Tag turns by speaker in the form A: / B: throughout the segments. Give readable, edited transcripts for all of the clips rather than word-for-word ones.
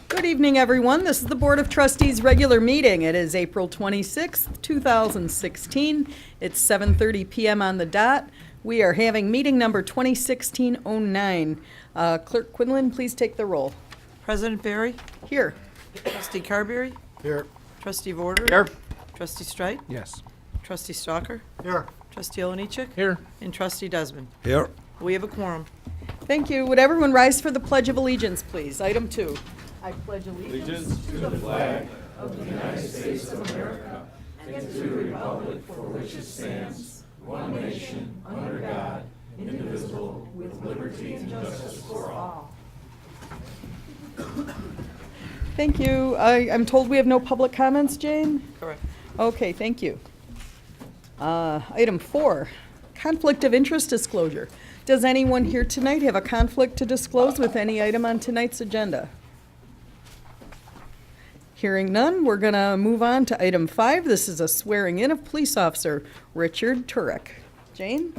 A: Good evening, everyone. This is the Board of Trustees' regular meeting. It is April 26th, 2016. It's 7:30 p.m. on the dot. We are having meeting number 2016-09. Clerk Quinlan, please take the roll.
B: President Barry,
A: Here.
B: Trustee Carberry,
C: Here.
B: Trustee Vorder.
C: Here.
B: Trustee Streit,
C: Yes.
B: Trustee Stalker,
C: Here.
B: Trustee Oliniechek,
C: Here.
B: and Trustee Desmond.
C: Here.
B: We have a quorum.
A: Thank you. Would everyone rise for the Pledge of Allegiance, please? Item 2. I pledge allegiance to the flag of the United States of America and to the republic for which it stands, one nation, under God, indivisible, with liberty and justice for all. Thank you. I'm told we have no public comments, Jane?
B: Correct.
A: Okay, thank you. Item 4, conflict of interest disclosure. Does anyone here tonight have a conflict to disclose with any item on tonight's agenda? Hearing none, we're going to move on to item 5. This is a swearing in of police officer Richard Turek. Jane?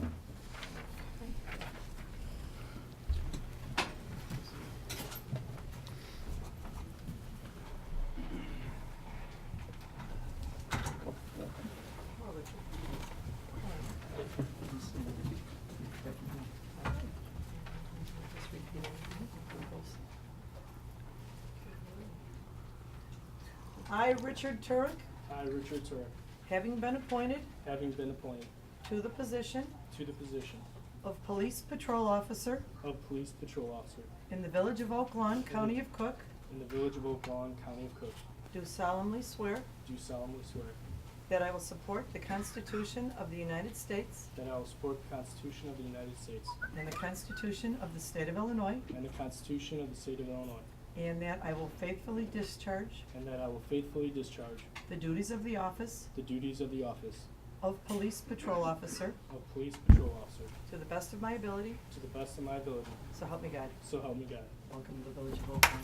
B: I, Richard Turek,
D: I, Richard Turek,
B: having been appointed
D: having been appointed
B: to the position
D: to the position
B: of Police Patrol Officer
D: of Police Patrol Officer
B: in the Village of Oak Lawn, County of Cook,
D: in the Village of Oak Lawn, County of Cook,
B: do solemnly swear
D: do solemnly swear
B: that I will support the Constitution of the United States
D: that I will support the Constitution of the United States
B: and the Constitution of the State of Illinois,
D: and the Constitution of the State of Illinois,
B: and that I will faithfully discharge
D: and that I will faithfully discharge
B: the duties of the office
D: the duties of the office
B: of Police Patrol Officer
D: of Police Patrol Officer
B: to the best of my ability,
D: to the best of my ability,
B: so help me God.
D: so help me God.
B: Welcome to the Village of Oak Lawn.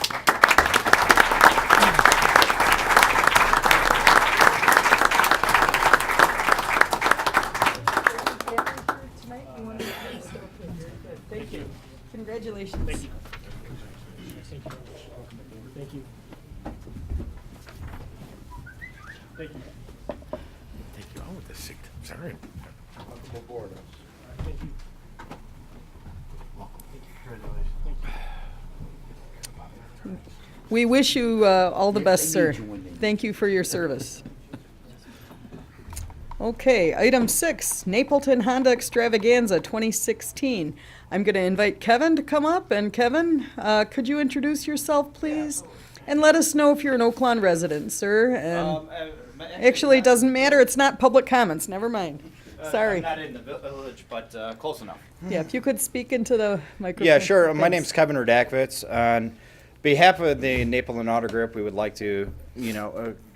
A: Thank you. Congratulations.
D: Thank you. Thank you very much. Thank you. Thank you.
C: Take you on with this seat. Sorry. Welcome aboard.
D: Thank you.
A: We wish you all the best, sir. Thank you for your service. Okay, item 6, Napleton Honda Extravaganza 2016. I'm going to invite Kevin to come up. And Kevin, could you introduce yourself, please? And let us know if you're an Oak Lawn resident, sir. And actually, it doesn't matter. It's not public comments. Never mind. Sorry.
E: I'm not in the village, but close enough.
A: Yeah, if you could speak into the microphone.
E: Yeah, sure. My
A: Thanks.
E: name's Kevin Radakovitz. On behalf of the Napleton Auto Group, we would like to,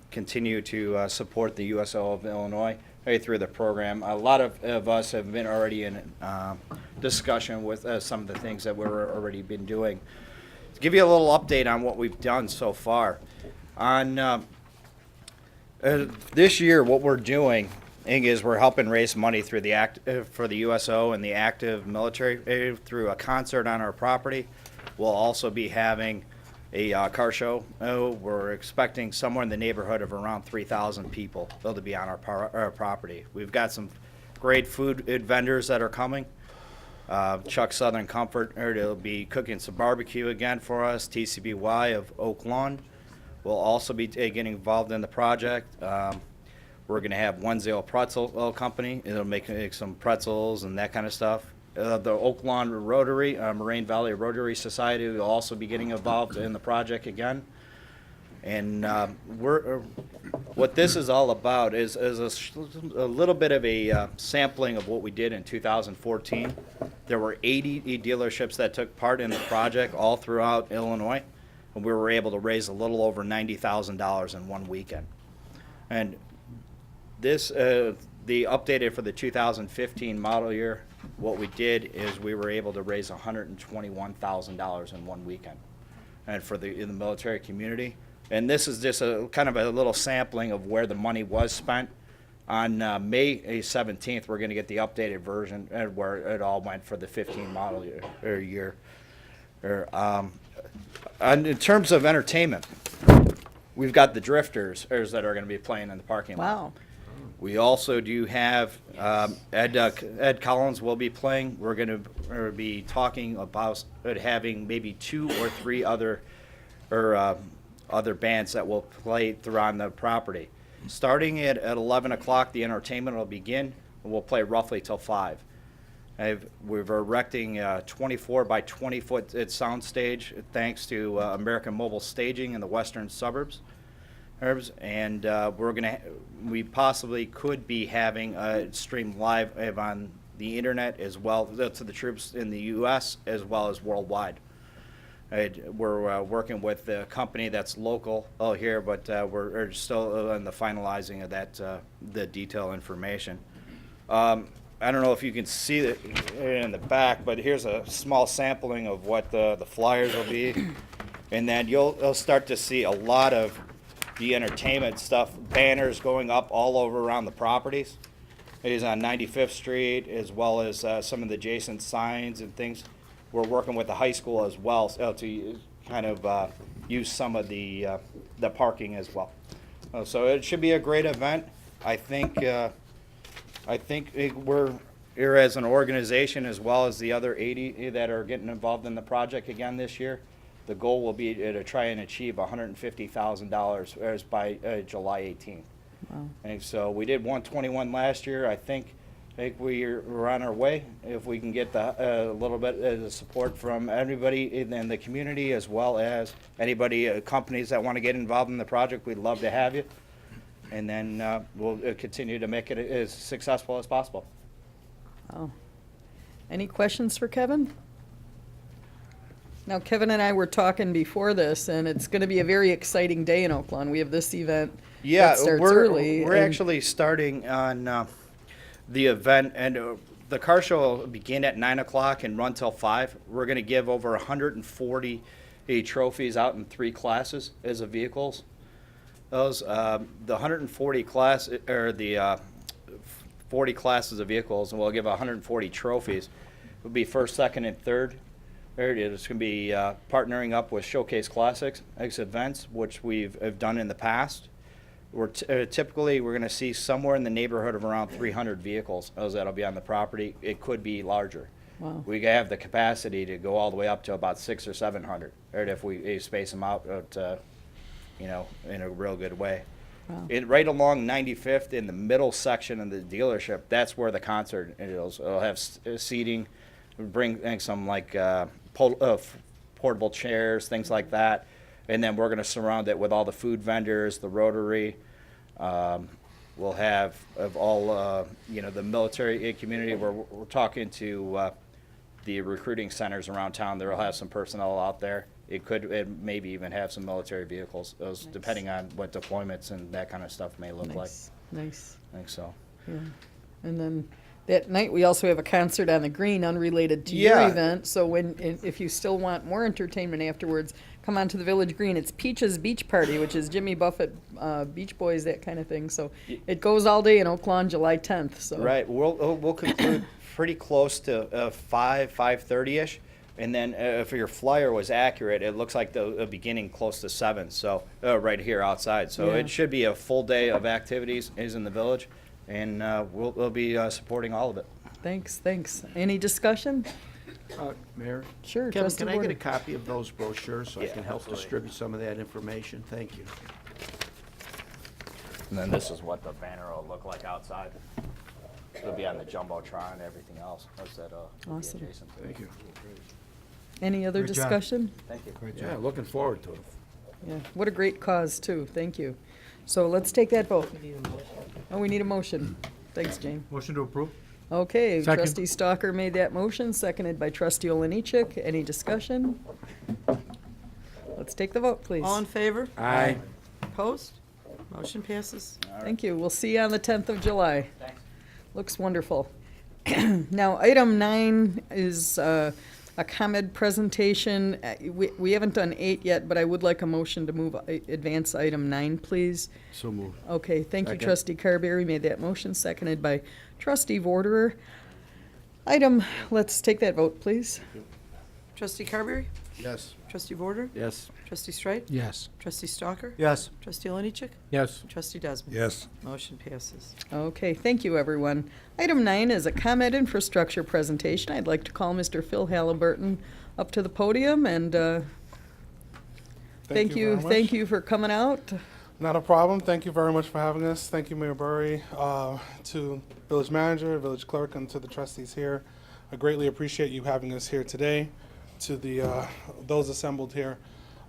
E: continue to support the USO of Illinois right through the program. A lot of us have been already in discussion with some of the things that we're already been doing. To give you a little update on what we've done so far, on this year, what we're doing is we're helping raise money through the for the USO and the active military through a concert on our property. We'll also be having a car show. We're expecting somewhere in the neighborhood of around 3,000 people to be on our property. We've got some great food vendors that are coming. Chuck Southern Comfort will be cooking some barbecue again for us. TCBY of Oak Lawn will also be getting involved in the project. We're going to have One Zale Pretzel Company. It'll make some pretzels and that kind of stuff. The Oak Lawn Rotary, Moraine Valley Rotary Society will also be getting involved in the project again. And what this is all about is a little bit of a sampling of what we did in 2014. There were 80 dealerships that took part in the project all throughout Illinois, and we were able to raise a little over $90,000 in one weekend. And this, the updated for the 2015 model year, what we did is we were able to raise $121,000 in one weekend, and in the military community. And this is just a kind of a little sampling of where the money was spent On May 17th, we're going to get the updated version where it all went for the 15 model year. And in terms of entertainment, we've got the Drifters that are going to be playing in the parking lot.
A: Wow.
E: We also do have Ed Collins will be playing. We're going to be talking about having maybe 2 or 3 other bands that will play throughout the property. Starting at 11 o'clock, the entertainment will begin, and we'll play roughly till 5. We're erecting a 24 by 20 foot sound stage thanks to American Mobile Staging in the western suburbs. And we possibly could be having a stream live on the internet as well to the troops in the U.S. as well as worldwide. We're working with a company that's local here, but we're still in the finalizing of that, the detail information. I don't know if you can see it in the back, but here's a small sampling of what the flyers will be. And then you'll start to see a lot of the entertainment stuff, banners going up all over around the properties. It is on 95th Street as well as some of the adjacent signs and things. We're working with the high school as well to kind of use some of the parking as well. So it should be a great event. I think we're here as an organization as well as the other 80 that are getting involved in the project again this year. The goal will be to try and achieve $150,000 by July 18th.
A: Wow.
E: And so we did 121 last year. I think we're on our way. If we can get a little bit of support from everybody in the community as well as anybody, companies that want to get involved in the project, we'd love to have you. And then we'll continue to make it as successful as possible.
A: Wow. Any questions for Kevin? Now, Kevin and I were talking before this, and it's going to be a very exciting day in Oakland. We have this event that starts early.
E: We're
A: and-
E: actually starting on the event, and the car show will begin at 9 o'clock and run till 5. We're going to give over 140 trophies out in 3 classes as of vehicles. Those the 140 class or the 40 classes of vehicles, and we'll give 140 trophies. It'll be first, second, and third. There it is. It's going to be partnering up with Showcase Classics events, which have done in the past. Typically we're going to see somewhere in the neighborhood of around 300 vehicles that'll be on the property. It could be larger.
A: Wow.
E: We have the capacity to go all the way up to about 600 or 700, right, if we space them out, in a real good way.
A: Wow.
E: Right along 95th in the middle section of the dealership, that's where the concert is. It'll have seating, bring some like portable chairs, things like that. And then we're going to surround it with all the food vendors, the Rotary. We'll have all, the military community. We're talking to the recruiting centers around town. They'll have some personnel out there. It maybe even have some military vehicles,
A: Nice.
E: depending on what deployments and that kind of stuff may look like.
A: Nice.
E: I think so.
A: Yeah. And then that night, we also have a concert on the green unrelated to your
E: Yeah.
A: event. So if you still want more entertainment afterwards, come on to the Village Green. It's Peach's Beach Party, which is Jimmy Buffett, Beach Boys, that kind of thing. So it goes all day in Oakland, July 10th. So
E: Right. We'll conclude pretty close to 5:30ish, and then if your flyer was accurate, it looks like the beginning close to 7. So right here outside. So
A: Yeah.
E: it should be a full day of activities in the village, and we'll be supporting all of it.
A: Thanks. Any discussion?
D: Mayor?
A: Sure.
D: Kevin,
A: Trustee
D: can I get a
A: Warden.
D: copy of those brochures so I
E: Yeah,
D: can help
E: absolutely.
D: distribute some of that information? Thank you.
E: And then this is what the banner will look like outside. It'll be on the Jumbotron and everything else. That's that will be
A: Awesome.
E: adjacent to it.
D: Thank you.
A: Any other
F: Great job.
A: discussion?
E: Thank you.
D: Yeah, looking forward to it.
A: Yeah. What a great cause, too. Thank you. So let's take that vote. Oh, we need a motion. Thanks, Jane.
F: Motion to approve?
A: Okay,
F: Second.
A: Trustee Stalker made that motion, seconded by Trustee Oliniechek. Any discussion? Let's take the vote, please.
B: All in favor?
D: Aye.
B: Opposed? Motion passes.
A: Thank you. We'll see you on the 10th of July.
E: Thanks.
A: Looks wonderful. Now, item 9 is a ComEd presentation. We haven't done 8 yet, but I would like a motion to move, advance item 9, please.
C: So moved.
A: Okay, thank you,
E: Second.
A: trustee Carberry made that motion, seconded by trustee Vorderer. Let's take that vote, please.
B: Trustee Carberry?
C: Yes.
B: Trustee Vorder?
C: Yes.
B: Trustee Streit?
D: Yes.
B: Trustee Stalker?
C: Yes.
B: Trustee Oliniechek?
D: Yes.
B: Trustee Desmond?
C: Yes.
B: Motion passes.
A: Okay, thank you, everyone. Item 9 is a ComEd infrastructure presentation. I'd like to call Mr. Phil Halliburton up to the podium, and thank you,
F: very much.
A: thank you for coming out.
F: Not a problem. Thank you very much for having us. Thank you, Mayor Burry, to village manager, village clerk, and to the trustees here. I greatly appreciate you having us here today. To the those assembled here,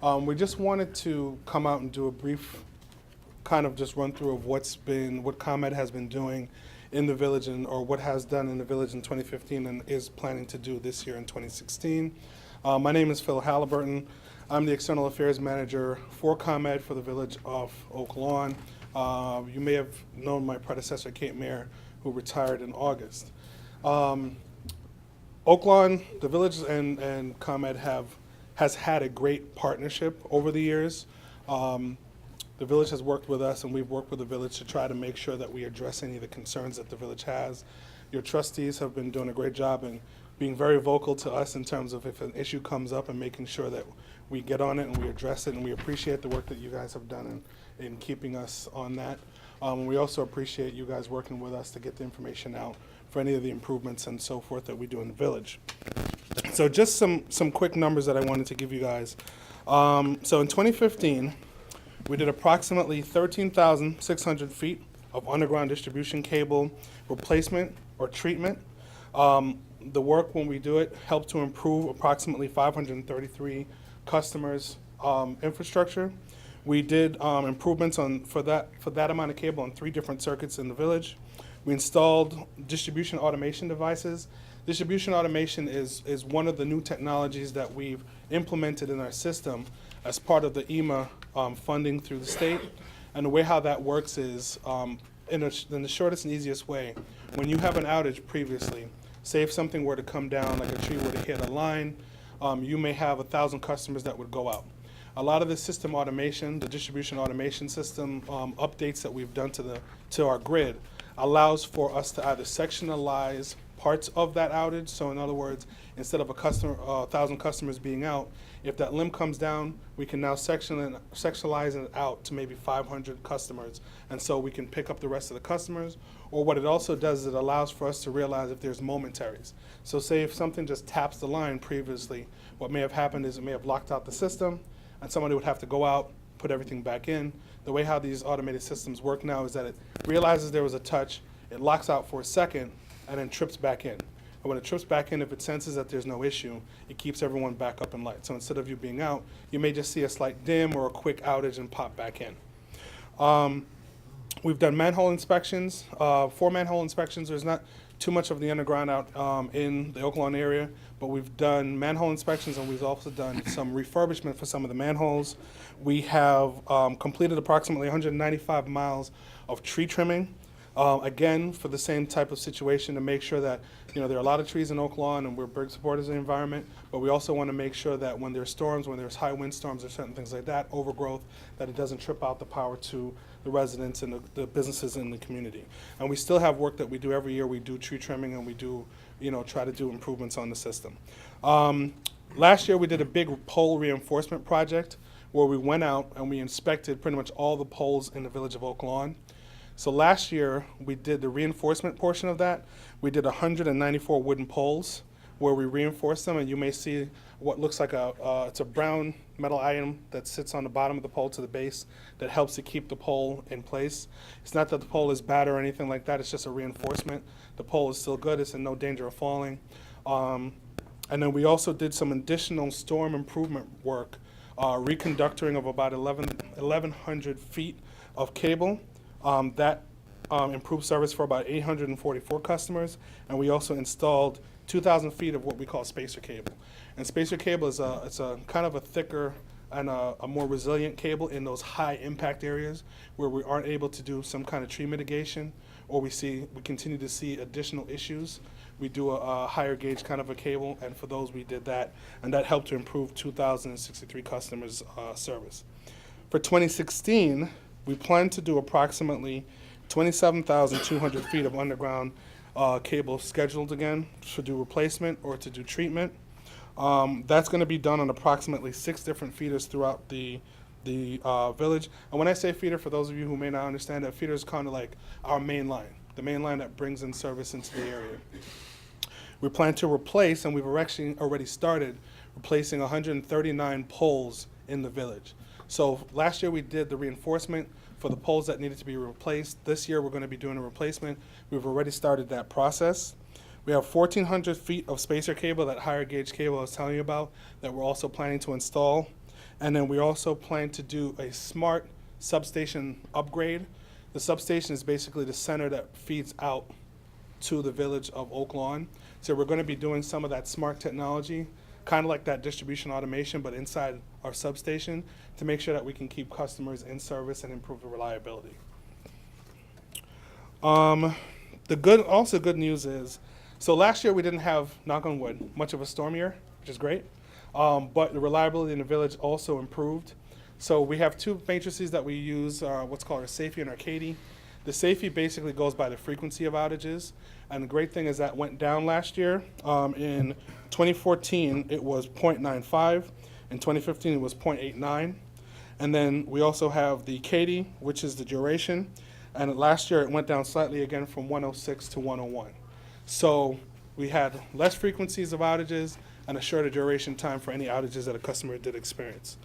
F: we just wanted to come out and do a brief kind of just run through of what ComEd has been doing in the village or what has done in the village in 2015 and is planning to do this year in 2016. My name is Phil Halliburton. I'm the External Affairs Manager for ComEd for the village of Oak Lawn. You may have known my predecessor, Kate Mayer, who retired in August. Oak Lawn, the village and ComEd has had a great partnership over the years. The village has worked with us, and we've worked with the village to try to make sure that we address any of the concerns that the village has. Your trustees have been doing a great job in being very vocal to us in terms of if an issue comes up and making sure that we get on it and we address it, and we appreciate the work that you guys have done in keeping us on that. We also appreciate you guys working with us to get the information out for any of the improvements and so forth that we do in the village. So just some quick numbers that I wanted to give you guys. So in 2015, we did approximately 13,600 feet of underground distribution cable replacement or treatment. The work, when we do it, helped to improve approximately 533 customers' infrastructure. We did improvements for that amount of cable on 3 different circuits in the village. We installed distribution automation devices. Distribution automation is one of the new technologies that we've implemented in our system as part of the EMA funding through the state. And the way how that works is, in the shortest and easiest way, when you have an outage previously, say if something were to come down, like a tree were to hit a line, you may have 1,000 customers that would go out. A lot of the system automation, the distribution automation system updates that we've done to our grid allows for us to either sectionalize parts of that outage. So in other words, instead of 1,000 customers being out, if that limb comes down, we can now sectionalize it out to maybe 500 customers. And so we can pick up the rest of the customers. Or what it also does is it allows for us to realize if there's momentaries. So say if something just taps the line previously, what may have happened is it may have locked out the system, and somebody would have to go out, put everything back in. The way how these automated systems work now is that it realizes there was a touch, it locks out for a second, and then trips back in. And when it trips back in, if it senses that there's no issue, it keeps everyone back up in light. So instead of you being out, you may just see a slight dim or a quick outage and pop back in. We've done manhole inspections, 4 manhole inspections. There's not too much of the underground out in the Oak Lawn area, but we've done manhole inspections, and we've also done some refurbishment for some of the manholes. We have completed approximately 195 miles of tree trimming, again, for the same type of situation, to make sure that, there are a lot of trees in Oak Lawn, and we're big supporters of the environment, but we also want to make sure that when there's storms, when there's high wind storms or certain things like that, overgrowth, that it doesn't trip out the power to the residents and the businesses in the community. And we still have work that we do every year. We do tree trimming, and we do, try to do improvements on the system. Last year we did a big pole reinforcement project where we went out and we inspected pretty much all the poles in the village of Oak Lawn. So last year we did the reinforcement portion of that. We did 194 wooden poles where we reinforced them, and you may see what looks like it's a brown metal item that sits on the bottom of the pole to the base that helps to keep the pole in place. It's not that the pole is bad or anything like that, it's just a reinforcement. The pole is still good, it's in no danger of falling. And then we also did some additional storm improvement work, reconductoring of about 1,100 feet of cable. That improved service for about 844 customers, and we also installed 2,000 feet of what we call spacer cable. And spacer cable is it's a kind of a thicker and a more resilient cable in those high impact areas where we aren't able to do some kind of tree mitigation, or we continue to see additional issues, we do a higher gauge kind of a cable, and for those we did that, and that helped to improve 2,063 customers' service. For 2016, we plan to do approximately 27,200 feet of underground cable scheduled again to do replacement or to do treatment. That's going to be done on approximately 6 different feeders throughout the village. And when I say feeder, for those of you who may not understand, that feeder is kind of like our main line, the main line that brings in service into the area. We plan to replace, and we've actually already started replacing 139 poles in the village. So last year we did the reinforcement for the poles that needed to be replaced. This year we're going to be doing a replacement. We've already started that process. We have 1,400 feet of spacer cable, that higher gauge cable I was telling you about, that we're also planning to install. And then we also plan to do a smart substation upgrade. The substation is basically the center that feeds out to the village of Oak Lawn. So we're going to be doing some of that smart technology, kind of like that distribution automation, but inside our substation, to make sure that we can keep customers in service and improve the reliability. The good news is, so last year we didn't have, knock on wood, much of a storm year, which is great. But the reliability in the village also improved. So we have 2 matrices that we use, what's called our SAFE and our CADI. The SAFE basically goes by the frequency of outages. And the great thing is that went down last year. In 2014, it was 0.95. In 2015, it was 0.89. And then we also have the CADI, which is the duration. And last year, it went down slightly again from 106 to 101. So we had less frequencies of outages and a shorter duration time for any outages that a customer did experience.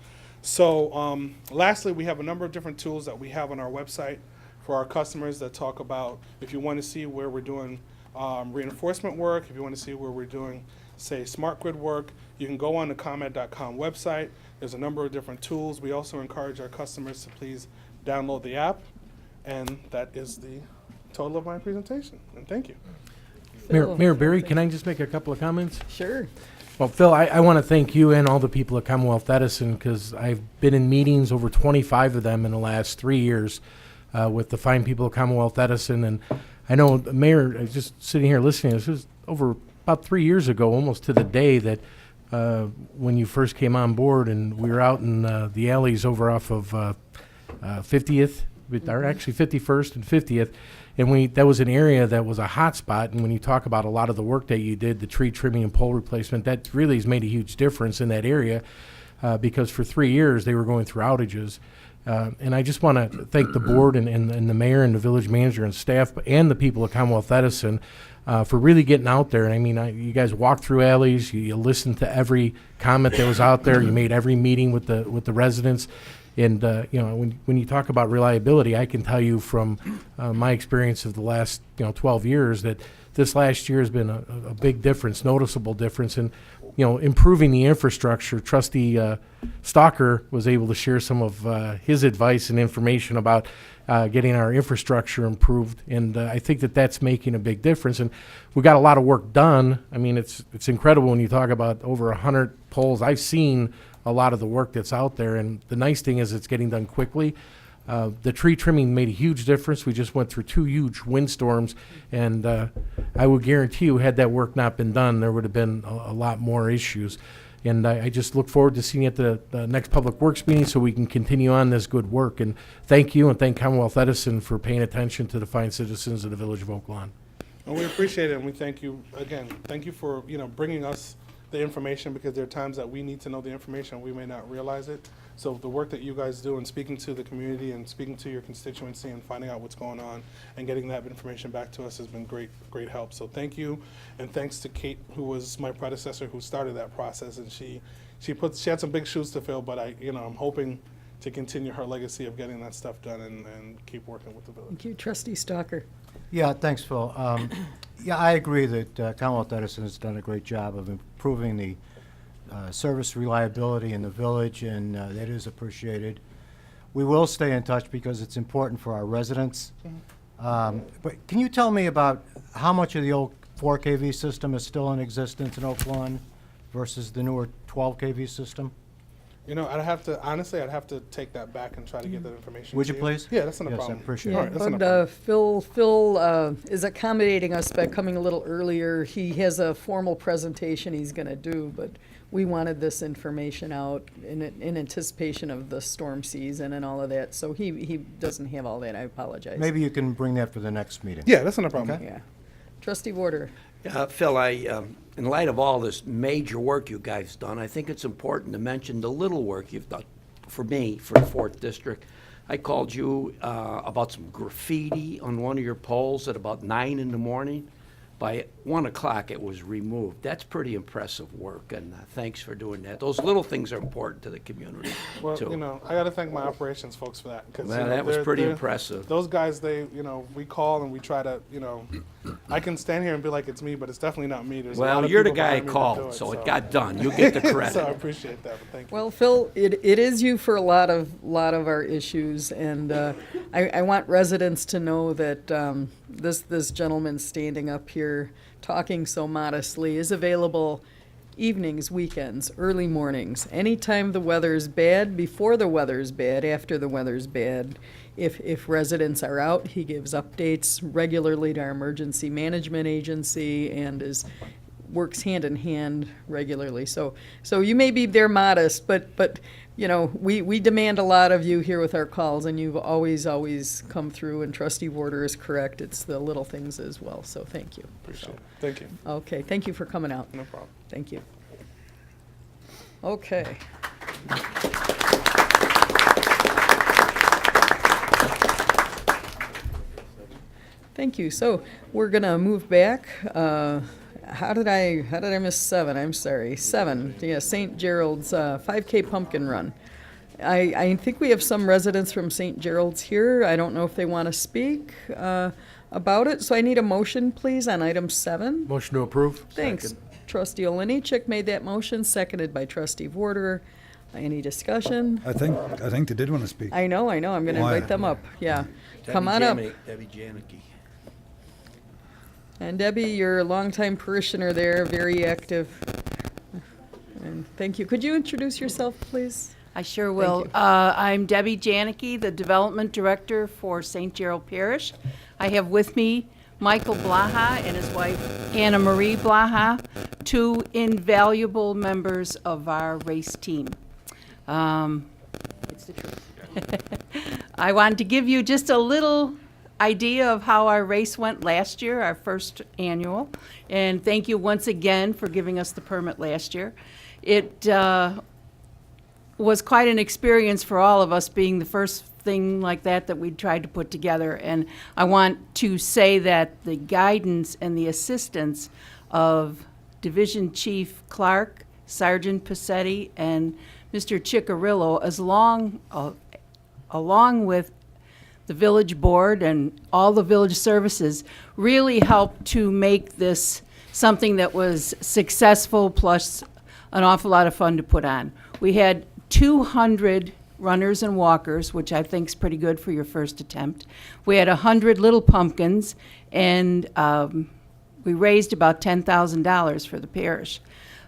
F: So lastly, we have a number of different tools that we have on our website for our customers that talk about if you want to see where we're doing reinforcement work, if you want to see where we're doing, say, smart grid work, you can go on the ComEd.com website. There's a number of different tools. We also encourage our customers to please download the app. And that is the total of my presentation. And thank you.
D: Mayor Barry, can I just make a couple of comments?
A: Sure.
D: Well, Phil, I want to thank you and all the people at Commonwealth Edison, because I've been in meetings, over 25 of them in the last 3 years, with the fine people at Commonwealth Edison. And I know, Mayor, just sitting here listening, this was over about 3 years ago, almost to the day, that when you first came on board, and we were out in the alleys over off of 50th, or actually 51st and 50th, and that was an area that was a hot spot. And when you talk about a lot of the work that you did, the tree trimming and pole replacement, that really has made a huge difference in that area, because for 3 years they were going through outages. And I just want to thank the board and the mayor and the village manager and staff and the people at Commonwealth Edison for really getting out there. And I mean, you guys walked through alleys, you listened to every comment that was out there, you made every meeting with the residents. And when you talk about reliability, I can tell you from my experience of the last 12 years that this last year has been a big difference, noticeable difference in improving the infrastructure. Trustee Stalker was able to share some of his advice and information about getting our infrastructure improved, and I think that's making a big difference. And we got a lot of work done. I mean, it's incredible when you talk about over 100 poles. I've seen a lot of the work that's out there, and the nice thing is it's getting done quickly. The tree trimming made a huge difference. We just went through 2 huge windstorms, and I would guarantee you, had that work not been done, there would have been a lot more issues. And I just look forward to seeing you at the next Public Works meeting so we can continue on this good work. And thank you, and thank Commonwealth Edison for paying attention to the fine citizens of the Village of Oak Lawn.
F: And we appreciate it, and we thank you again. Thank you for bringing us the information, because there are times that we need to know the information and we may not realize it. So the work that you guys do in speaking to the community and speaking to your constituency and finding out what's going on and getting that information back to us has been great help. So thank you, and thanks to Kate, who was my predecessor, who started that process, and she had some big shoes to fill, but I'm hoping to continue her legacy of getting that stuff done and keep working with the village.
A: Thank you, Trustee Stalker.
G: Yeah, thanks, Phil. Yeah, I agree that Commonwealth Edison has done a great job of improving the service reliability in the village, and that is appreciated. We will stay in touch because it's important for our residents. But can you tell me about how much of the old 4 kV system is still in existence in Oak Lawn versus the newer 12 kV system?
F: I'd have to take that back and try to get that information.
G: Would
F: to
G: you please?
F: Yeah, that's not a
G: Yes, I
F: problem.
G: appreciate
F: All
G: it.
F: right, that's not a
A: But
F: problem.
A: Phil is accommodating us by coming a little earlier. He has a formal presentation he's going to do, but we wanted this information out in anticipation of the storm season and all of that. So he doesn't have all that. I apologize.
G: Maybe you can bring that for the next meeting.
F: Yeah, that's not a problem.
A: Yeah. Trustee Warder.
H: Phil, in light of all this major work you guys done, I think it's important to mention the little work you've done for me, for the 4th District. I called you about some graffiti on one of your poles at about 9 in the morning. By 1 o'clock, it was removed. That's pretty impressive work, and thanks for doing that. Those little things are important to the community,
F: Well,
H: too.
F: I got to thank my operations folks for that. 'Cause,
H: Well, that was pretty impressive.
F: Those guys, we call and we try to, I can stand here and be like it's me, but it's definitely not me. There's a lot
H: Well,
F: of
H: you're the
F: people
H: guy I
F: behind me that do
H: called, so it got done. You get the
F: So I
H: credit.
F: appreciate that, but thank you.
A: Well, Phil, it is you for a lot of our issues, and I want residents to know that this gentleman standing up here talking so modestly is available evenings, weekends, early mornings, anytime the weather's bad, before the weather's bad, after the weather's bad. If residents are out, he gives updates regularly to our emergency management agency and works hand in hand regularly. So you may be there modest, but we demand a lot of you here with our calls, and you've always come through, and Trustee Warder is correct. It's the little things as well, so thank you.
F: Appreciate it. Thank you.
A: Okay, thank you for coming out.
F: No problem.
A: Thank you. Okay. Thank you. So we're gonna move back. How did I miss 7? I'm sorry. 7. Yeah, St. Gerald's 5K pumpkin run. I think we have some residents from St. Gerald's here. I don't know if they want to speak about it. So I need a motion, please, on item 7.
D: Motion to approve?
A: Thanks. Trustee Oliniechek made that motion, seconded by Trustee Warder. Any discussion?
I: I think they did want to speak.
A: I know. I'm going to
I: Why?
A: invite them up. Yeah. Come on up.
H: Debbie Janicki.
A: And Debbie, you're a longtime parishioner there, very active. And thank you. Could you introduce yourself, please?
J: I sure will.
A: you.
J: I'm Debbie Janicki, the Development Director for St. Gerald Parish. I have with me Michael Blaha and his wife Anna Marie Blaha, 2 invaluable members of our race team. It's the truth. I wanted to give you just a little idea of how our race went last year, our first annual. And thank you once again for giving us the permit last year. It was quite an experience for all of us, being the first thing like that we tried to put together. And I want to say that the guidance and the assistance of Division Chief Clark, Sergeant Passetti, and Mr. Ciccarillo, along with the village board and all the village services, really helped to make this something that was successful, plus an awful lot of fun to put on. We had 200 runners and walkers, which I think is pretty good for your first attempt. We had 100 little pumpkins, and we raised about $10,000 for the parish.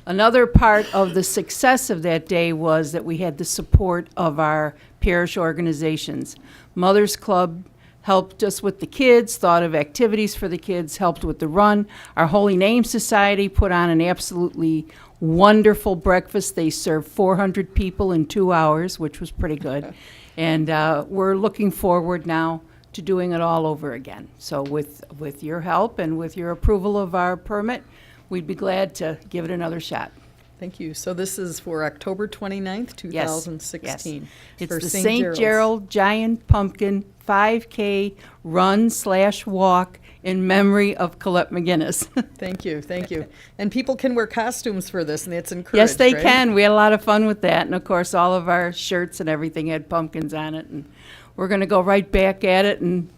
J: Another part of the success of that day was that we had the support of our parish organizations. Mothers Club helped us with the kids, thought of activities for the kids, helped with the run. Our Holy Name Society put on an absolutely wonderful breakfast. They served 400 people in 2 hours, which was pretty good. And we're looking forward now to doing it all over again. So with your help and with your approval of our permit, we'd be glad to give it another shot.
A: Thank you. So this is for October 29th, 2016.
J: Yes. It's
A: for
J: the St. Gerald Giant Pumpkin 5K run/walk in memory of Colette McGinnis.
A: Thank you, thank you. And people can wear costumes for this, and it's encouraged,
J: Yes, they
A: right?
J: can. We had a lot of fun with that. And of course, all of our shirts and everything had pumpkins on it. And we're going to go right back at it and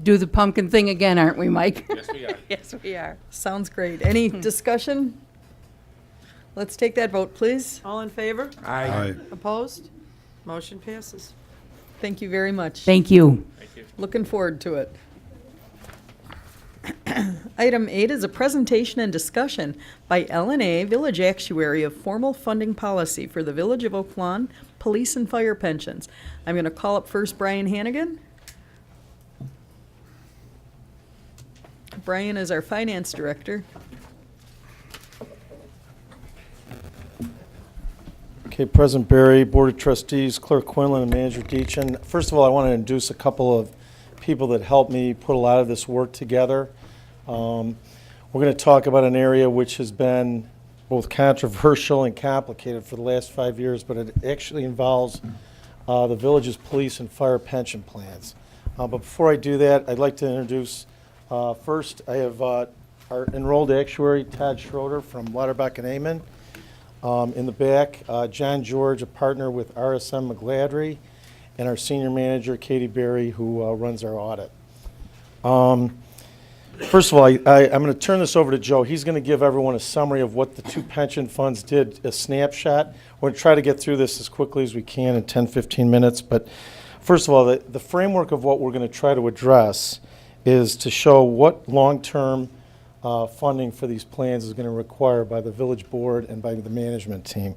J: do the pumpkin thing again, aren't we, Mike?
C: Yes, we are.
J: Yes, we are.
A: Sounds great. Any discussion? Let's take that vote, please.
B: All in favor?
I: Aye.
B: Opposed? Motion passes.
A: Thank you very much.
J: Thank you.
A: Looking forward to it. Item 8 is a presentation and discussion by LNA Village Actuary of formal funding policy for the Village of Oak Lawn Police and Fire pensions. I'm going to call up first Brian Hannigan. Brian is our finance director.
K: Okay, President Barry, Board of Trustees, Clerk Quinlan, and Manager Deachin. First of all, I want to introduce a couple of people that helped me put a lot of this work together. We're going to talk about an area which has been both controversial and complicated for the last 5 years, but it actually involves the village's police and fire pension plans. But before I do that, I'd like to introduce, first, I have our enrolled actuary, Todd Schroeder from Lauterbach and Amon. In the back, John George, a partner with RSM McGladry, and our senior manager, Katie Berry, who runs our audit. First of all, I'm going to turn this over to Joe. He's going to give everyone a summary of what the two pension funds did, a snapshot. We're going to try to get through this as quickly as we can in 10, 15 minutes. But first of all, the framework of what we're going to try to address is to show what long-term funding for these plans is going to require by the village board and by the management team.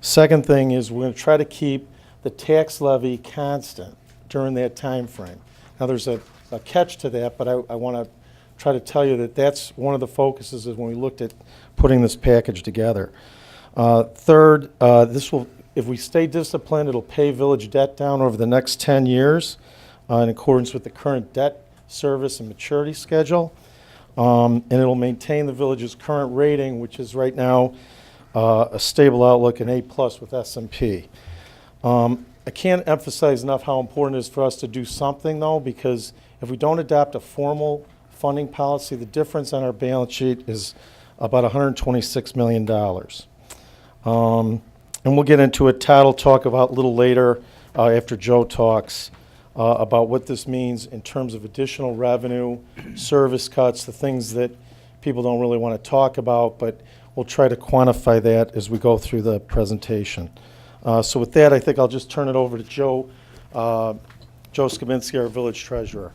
K: Second thing is we're going to try to keep the tax levy constant during that time frame. Now there's a catch to that, but I want to try to tell you that that's one of the focuses is when we looked at putting this package together. Third, this will, if we stay disciplined, it'll pay village debt down over the next 10 years in accordance with the current debt service and maturity schedule. And it'll maintain the village's current rating, which is right now a stable outlook, an A+ with S&P. I can't emphasize enough how important it is for us to do something, though, because if we don't adopt a formal funding policy, the difference on our balance sheet is about $126 million. And we'll get into it. Todd will talk about a little later after Joe talks about what this means in terms of additional revenue, service cuts, the things that people don't really want to talk about, but we'll try to quantify that as we go through the presentation. So with that, I think I'll just turn it over to Joe Skabinski, our village treasurer.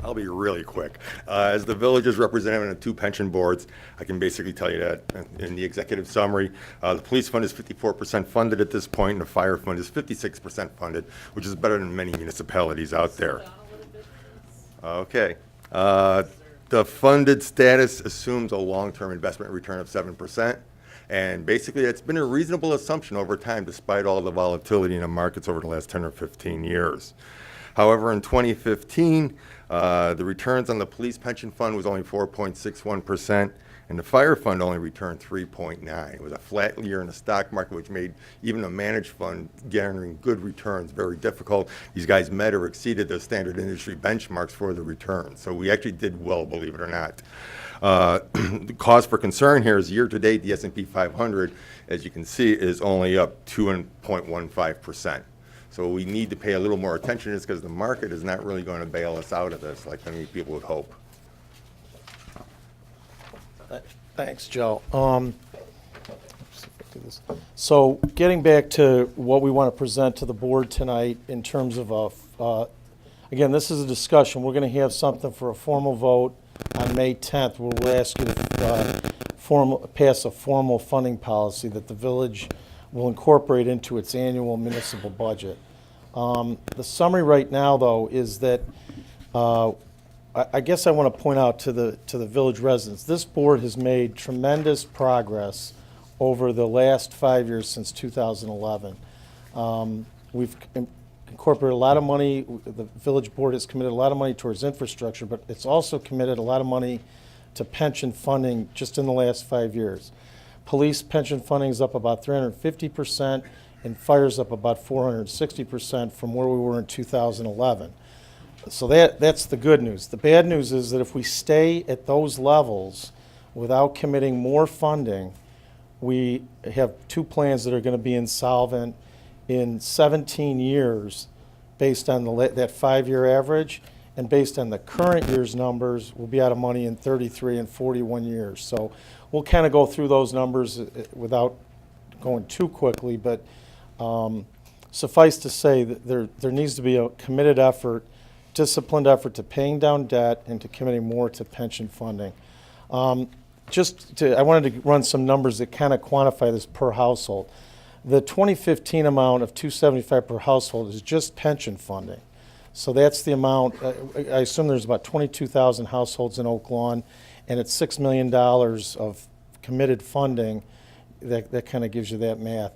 C: I'll be really quick. As the village's representative in the two pension boards, I can basically tell you that in the executive summary, the police fund is 54% funded at this point, and the fire fund is 56% funded, which is better than many municipalities out there. Okay. The funded status assumes a long-term investment return of 7%. And basically, it's been a reasonable assumption over time, despite all the volatility in the markets over the last 10 or 15 years. However, in 2015, the returns on the police pension fund was only 4.61%, and the fire fund only returned 3.9%. It was a flat year in the stock market, which made even a managed fund garnering good returns very difficult. These guys met or exceeded the standard industry benchmarks for the returns. So we actually did well, believe it or not. The cause for concern here is year-to-date, the S&P 500, as you can see, is only up 2.15%. So we need to pay a little more attention to this because the market is not really going to bail us out of this like many people would hope.
K: Thanks, Joe. So getting back to what we want to present to the board tonight in terms of, again, this is a discussion. We're going to have something for a formal vote on May 10th where we'll ask you to pass a formal funding policy that the village will incorporate into its annual municipal budget. The summary right now, though, is that I guess I want to point out to the village residents, this board has made tremendous progress over the last 5 years since 2011. We've incorporated a lot of money. The village board has committed a lot of money towards infrastructure, but it's also committed a lot of money to pension funding just in the last 5 years. Police pension funding is up about 350%, and fire's up about 460% from where we were in 2011. So that's the good news. The bad news is that if we stay at those levels without committing more funding, we have two plans that are going to be insolvent in 17 years based on that 5-year average, and based on the current year's numbers, we'll be out of money in 33 and 41 years. So we'll kind of go through those numbers without going too quickly, but suffice to say that there needs to be a committed effort disciplined effort to paying down debt and to committing more to pension funding. I wanted to run some numbers that kind of quantify this per household. The 2015 amount of $275 per household is just pension funding. So that's the amount, I assume there's about 22,000 households in Oak Lawn, and it's $6 million of committed funding. That kind of gives you that math.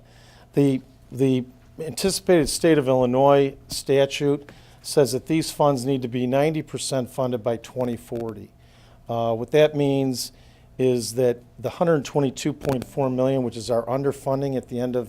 K: The anticipated state of Illinois statute says that these funds need to be 90% funded by 2040. What that means is that the $122.4 million, which is our underfunding at the end of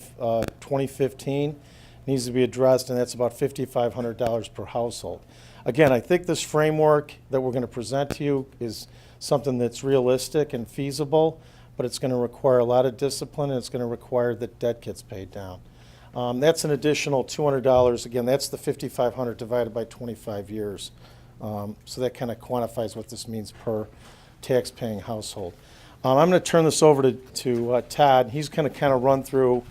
K: 2015, needs to be addressed, and that's about $5,500 per household. Again, I think this framework that we're going to present to you is something that's realistic and feasible, but it's going to require a lot of discipline, and it's going to require that debt gets paid down. That's an additional $200. Again, that's the $5,500 divided by 25 years. So that kind of quantifies what this means per tax-paying household. I'm going to turn this over to Todd. He's going to kind of run through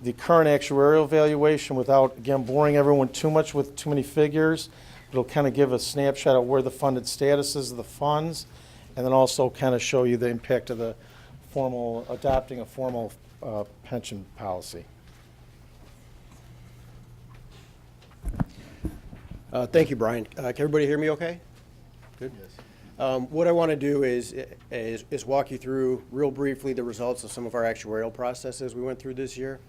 K: the current actuarial valuation without, again, boring everyone too much with too many figures. It'll kind of give a snapshot of where the funded status is of the funds, and then also kind of show you the impact of the adopting a formal pension policy.
L: Thank you, Brian. Can everybody hear me okay? Good. What I want to do is walk you through real briefly the results of some of our actuarial processes we went through this year.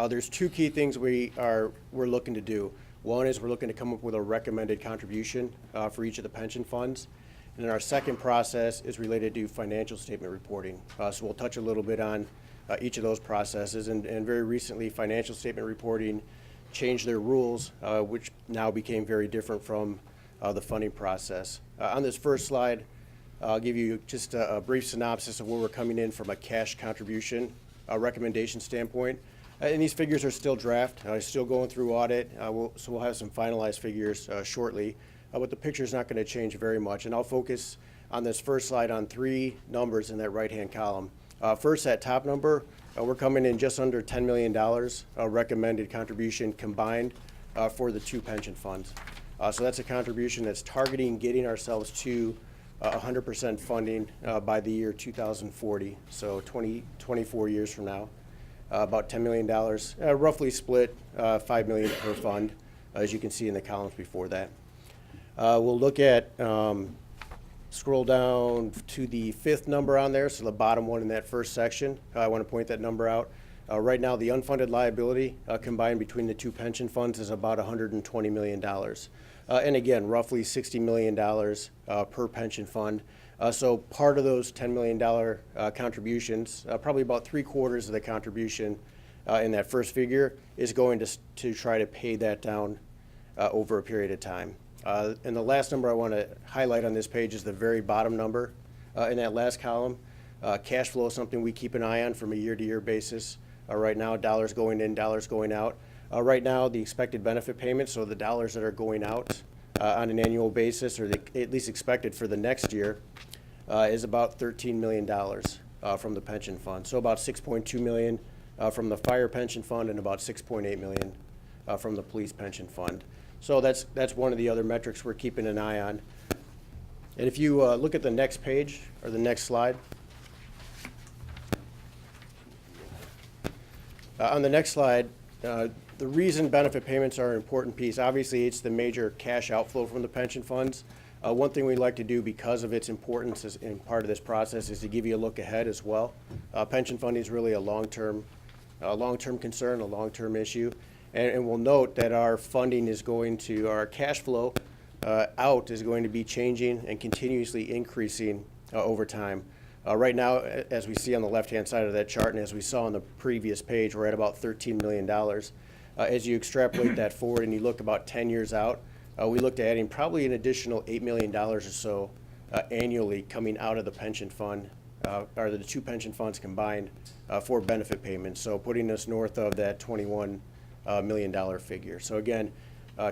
L: There's two key things we're looking to do. One is we're looking to come up with a recommended contribution for each of the pension funds. And then our second process is related to financial statement reporting. So we'll touch a little bit on each of those processes. And very recently, financial statement reporting changed their rules, which now became very different from the funding process. On this first slide, I'll give you just a brief synopsis of where we're coming in from a cash contribution recommendation standpoint. And these figures are still draft, still going through audit, so we'll have some finalized figures shortly. But the picture's not going to change very much. And I'll focus on this first slide on three numbers in that right-hand column. First, that top number, we're coming in just under $10 million recommended contribution combined for the two pension funds. So that's a contribution that's targeting getting ourselves to 100% funding by the year 2040, so 24 years from now. About $10 million, roughly split $5 million per fund, as you can see in the columns before that. We'll look at, scroll down to the fifth number on there, so the bottom one in that first section. I want to point that number out. Right now, the unfunded liability combined between the two pension funds is about $120 million. And again, roughly $60 million per pension fund. So part of those $10 million contributions, probably about 3/4 of the contribution in that first figure is going to try to pay that down over a period of time. And the last number I want to highlight on this page is the very bottom number in that last column. Cash flow is something we keep an eye on from a year-to-year basis. Right now, dollars going in, dollars going out. Right now, the expected benefit payments, so the dollars that are going out on an annual basis, or at least expected for the next year, is about $13 million from the pension fund. So about $6.2 million from the fire pension fund and about $6.8 million from the police pension fund. So that's one of the other metrics we're keeping an eye on. And if you look at the next page or the next slide, on the next slide, the reason benefit payments are an important piece, obviously it's the major cash outflow from the pension funds. One thing we like to do because of its importance in part of this process is to give you a look ahead as well. Pension funding is really a long-term concern, a long-term issue. And we'll note that our funding is our cash flow out is going to be changing and continuously increasing over time. Right now, as we see on the left-hand side of that chart, and as we saw on the previous page, we're at about $13 million. As you extrapolate that forward and you look about 10 years out, we looked at adding probably an additional $8 million or so annually coming out of the pension fund, or the two pension funds combined for benefit payments. So putting us north of that $21 million figure. So again,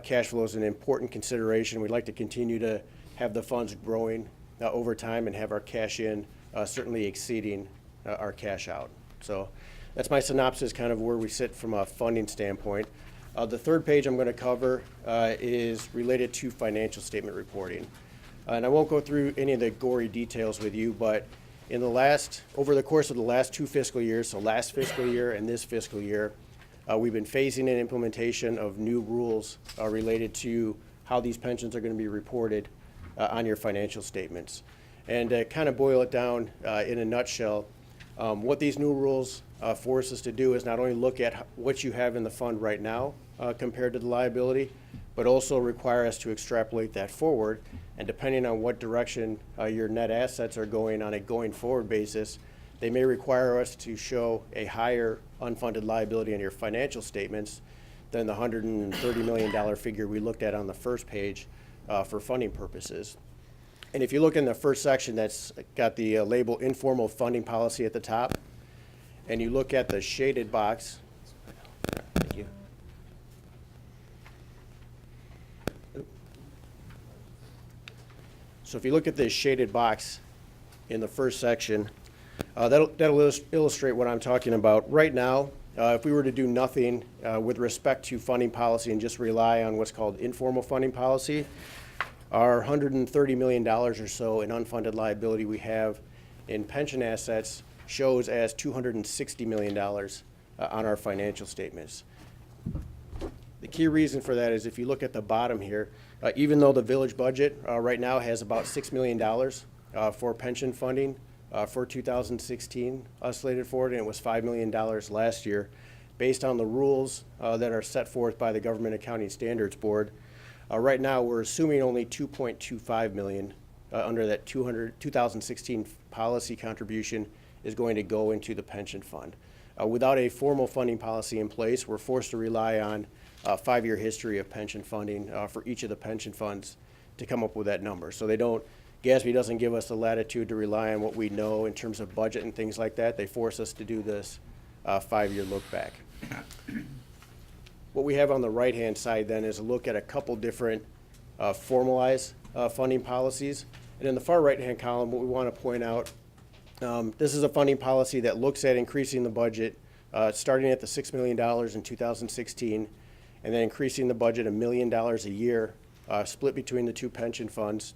L: cash flow is an important consideration. We'd like to continue to have the funds growing over time and have our cash in certainly exceeding our cash out. So that's my synopsis, kind of where we sit from a funding standpoint. The third page I'm going to cover is related to financial statement reporting. And I won't go through any of the gory details with you, but over the course of the last 2 fiscal years, so last fiscal year and this fiscal year, we've been phasing in implementation of new rules related to how these pensions are going to be reported on your financial statements. And to kind of boil it down in a nutshell, what these new rules force us to do is not only look at what you have in the fund right now compared to the liability, but also require us to extrapolate that forward. And depending on what direction your net assets are going on a going forward basis, they may require us to show a higher unfunded liability in your financial statements than the $130 million figure we looked at on the first page for funding purposes. And if you look in the first section that's got the label informal funding policy at the top, and you look at the shaded box, thank you. So if you look at this shaded box in the first section, that'll illustrate what I'm talking about. Right now, if we were to do nothing with respect to funding policy and just rely on what's called informal funding policy, our $130 million or so in unfunded liability we have in pension assets shows as $260 million on our financial statements. The key reason for that is if you look at the bottom here, even though the village budget right now has about $6 million for pension funding for 2016 slated for it, and it was $5 million last year, based on the rules that are set forth by the Government Accounting Standards Board, right now we're assuming only $2.25 million under that 2016 policy contribution is going to go into the pension fund. Without a formal funding policy in place, we're forced to rely on a 5-year history of pension funding for each of the pension funds to come up with that number. So GASB doesn't give us the latitude to rely on what we know in terms of budget and things like that. They force us to do this 5-year look back. What we have on the right-hand side then is a look at a couple different formalized funding policies. And in the far right-hand column, what we want to point out, this is a funding policy that looks at increasing the budget starting at the $6 million in 2016 and then increasing the budget $1 million a year split between the 2 pension funds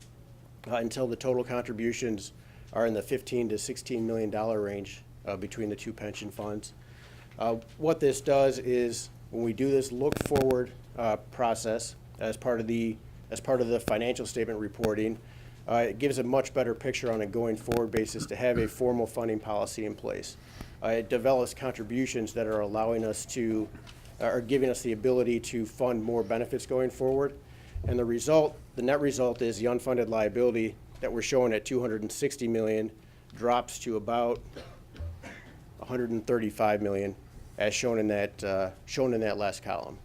L: until the total contributions are in the $15 to $16 million range between the 2 pension funds. What this does is when we do this look forward process as part of the financial statement reporting, it gives a much better picture on a going forward basis to have a formal funding policy in place. It develops contributions that are allowing us to, are giving us the ability to fund more benefits going forward. And the net result is the unfunded liability that we're showing at $260 million drops to about $135 million as shown in that last column.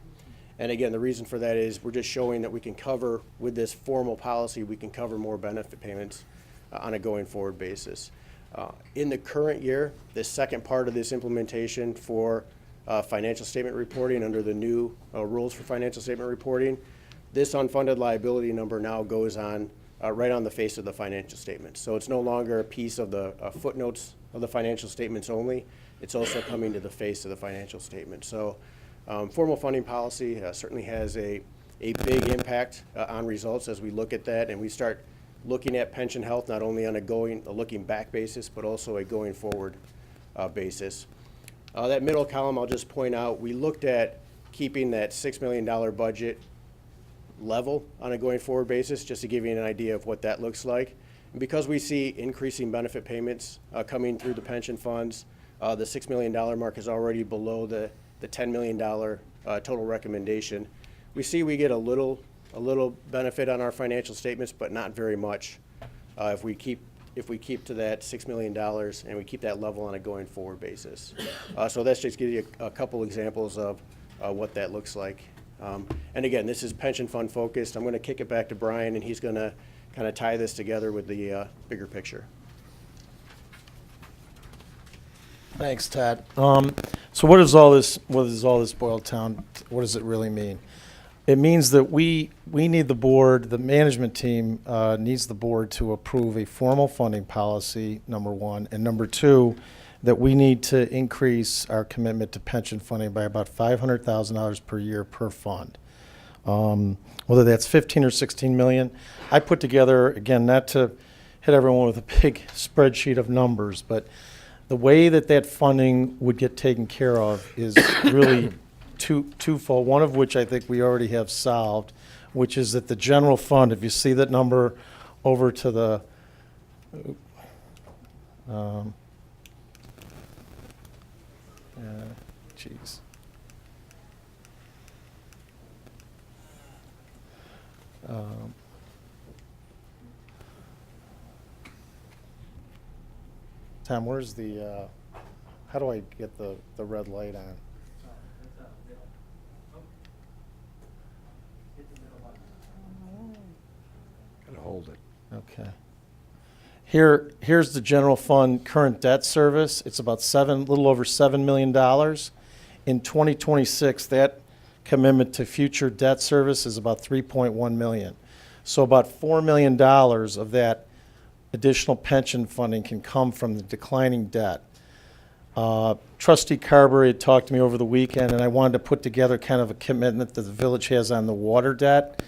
L: And again, the reason for that is we're just showing that we can cover, with this formal policy, we can cover more benefit payments on a going forward basis. In the current year, the second part of this implementation for financial statement reporting under the new rules for financial statement reporting, this unfunded liability number now goes on right on the face of the financial statements. So it's no longer a piece of the footnotes of the financial statements only. It's also coming to the face of the financial statement. So formal funding policy certainly has a big impact on results as we look at that and we start looking at pension health not only on a looking back basis, but also a going forward basis. That middle column, I'll just point out, we looked at keeping that $6 million budget level on a going forward basis, just to give you an idea of what that looks like. And because we see increasing benefit payments coming through the pension funds, the $6 million mark is already below the $10 million total recommendation. We see we get a little benefit on our financial statements, but not very much if we keep to that $6 million and we keep that level on a going forward basis. So that's just give you a couple examples of what that looks like. And again, this is pension fund focused. I'm going to kick it back to Brian, and he's going to kind of tie this together with the bigger picture.
K: Thanks, Ted. So what does all this boil down? What does it really mean? It means that we need the board, the management team needs the board to approve a formal funding policy, number one, and number two, that we need to increase our commitment to pension funding by about $500,000 per year per fund. Whether that's 15 or 16 million. I put together, again, not to hit everyone with a big spreadsheet of numbers, but the way that that funding would get taken care of is really twofold, one of which I think we already have solved, which is that the general fund, if you see that number over to the, geez. Tom, where's the, how do I get the red light on?
H: Gotta hold it.
K: Okay. Here's the general fund current debt service. It's about little over $7 million. In 2026, that commitment to future debt service is about $3.1 million. So about $4 million of that additional pension funding can come from the declining debt. Trustee Carberry had talked to me over the weekend, and I wanted to put together kind of a commitment that the village has on the water debt.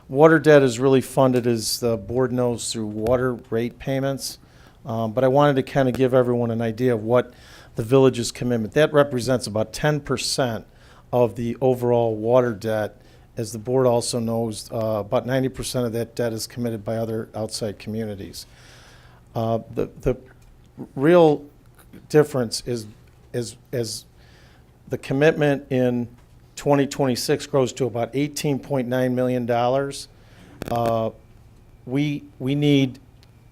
K: Water debt is really funded, as the board knows, through water rate payments. But I wanted to kind of give everyone an idea of what the village's commitment. That represents about 10% of the overall water debt. As the board also knows, about 90% of that debt is committed by other outside communities. The real difference is as the commitment in 2026 grows to about $18.9 million. We need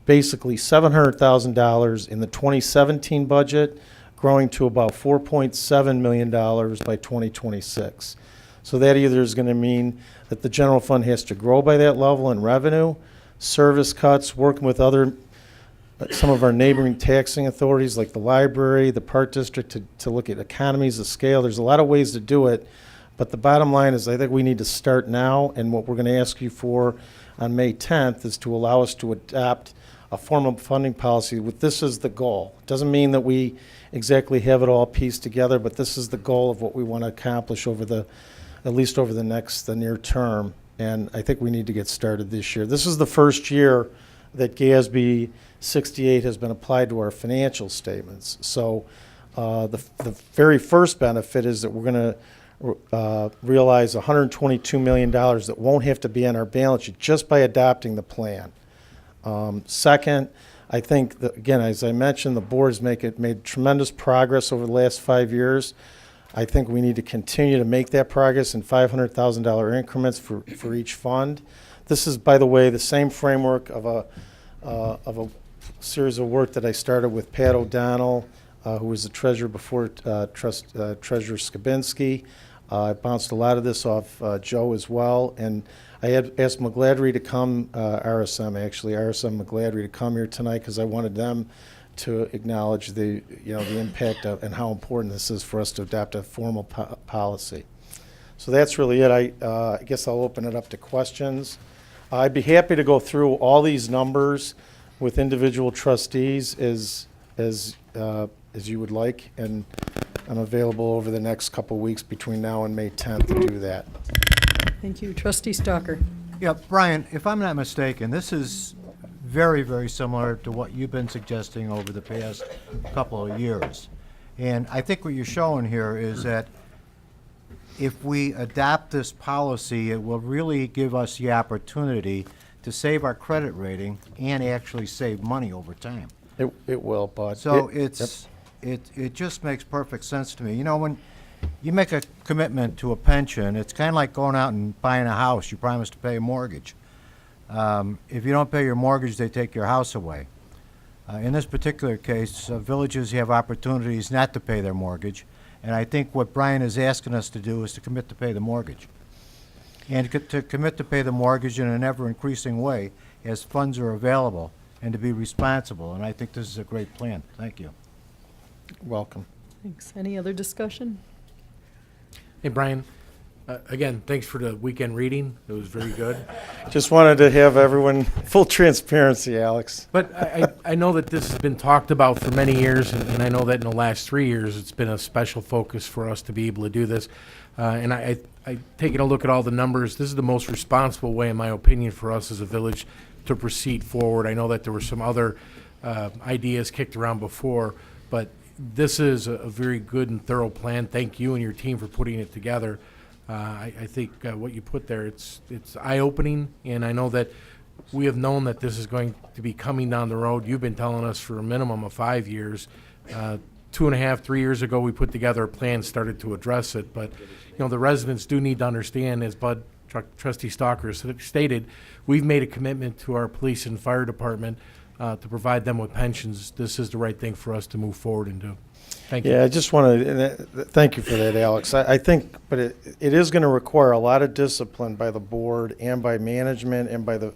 K: basically $700,000 in the 2017 budget, growing to about $4.7 million by 2026. So that either is going to mean that the general fund has to grow by that level in revenue, service cuts, working with some of our neighboring taxing authorities like the library, the park district to look at economies of scale. There's a lot of ways to do it, but the bottom line is I think we need to start now, and what we're going to ask you for on May 10th is to allow us to adopt a formal funding policy with this as the goal. It doesn't mean that we exactly have it all pieced together, but this is the goal of what we want to accomplish at least over the near term, and I think we need to get started this year. This is the first year that GASB 68 has been applied to our financial statements. So the very first benefit is that we're going to realize $122 million that won't have to be on our balance sheet just by adopting the plan. Second, I think that, again, as I mentioned, the board has made tremendous progress over the last 5 years. I think we need to continue to make that progress in $500,000 increments for each fund. This is, by the way, the same framework of a series of work that I started with Pat O'Donnell, who was the treasurer before Treasurer Skabinski. I bounced a lot of this off Joe as well, and I had asked McGladrey to come, RSM McGladrey to come here tonight because I wanted them to acknowledge the impact and how important this is for us to adopt a formal policy. So that's really it. I guess I'll open it up to questions. I'd be happy to go through all these numbers with individual trustees as you would like, and I'm available over the next couple of weeks between now and May 10th to do that.
A: Thank you. Trustee Stalker.
G: Yeah, Brian, if I'm not mistaken, this is very, very similar to what you've been suggesting over the past couple of years. And I think what you're showing here is that if we adopt this policy, it will really give us the opportunity to save our credit rating and actually save money over time.
K: It will, but
G: So it just makes perfect sense to me. You know, when you make a commitment to a pension, it's kind of like going out and buying a house. You promise to pay a mortgage. If you don't pay your mortgage, they take your house away. In this particular case, villages have opportunities not to pay their mortgage, and I think what Brian is asking us to do is to commit to pay the mortgage. And to commit to pay the mortgage in an ever-increasing way as funds are available, and to be responsible, and I think this is a great plan. Thank you.
K: Welcome.
A: Thanks. Any other discussion?
D: Hey, Brian, Again, thanks for the weekend reading. It was very good. Just wanted to have everyone, full transparency, Alex. But I know that this has been talked about for many years, and I know that in the last 3 years, it's been a special focus for us to be able to do this. And I taking a look at all the numbers, this is the most responsible way, in my opinion, for us as a village to proceed forward. I know that there were some other ideas kicked around before, but this is a very good and thorough plan. Thank you and your team for putting it together. I think what you put there, it's eye-opening, and I know that we have known that this is going to be coming down the road. You've been telling us for a minimum of 5 years. 2.5, 3 years ago, we put together a plan, started to address it, but the residents do need to understand, as Bud Trustee Stalker stated, we've made a commitment to our police and fire department to provide them with pensions. This is the right thing for us to move forward and do. Thank you.
K: Yeah, I just want to, thank you for that, Alex. I think, but it is going to require a lot of discipline by the board and by management and by the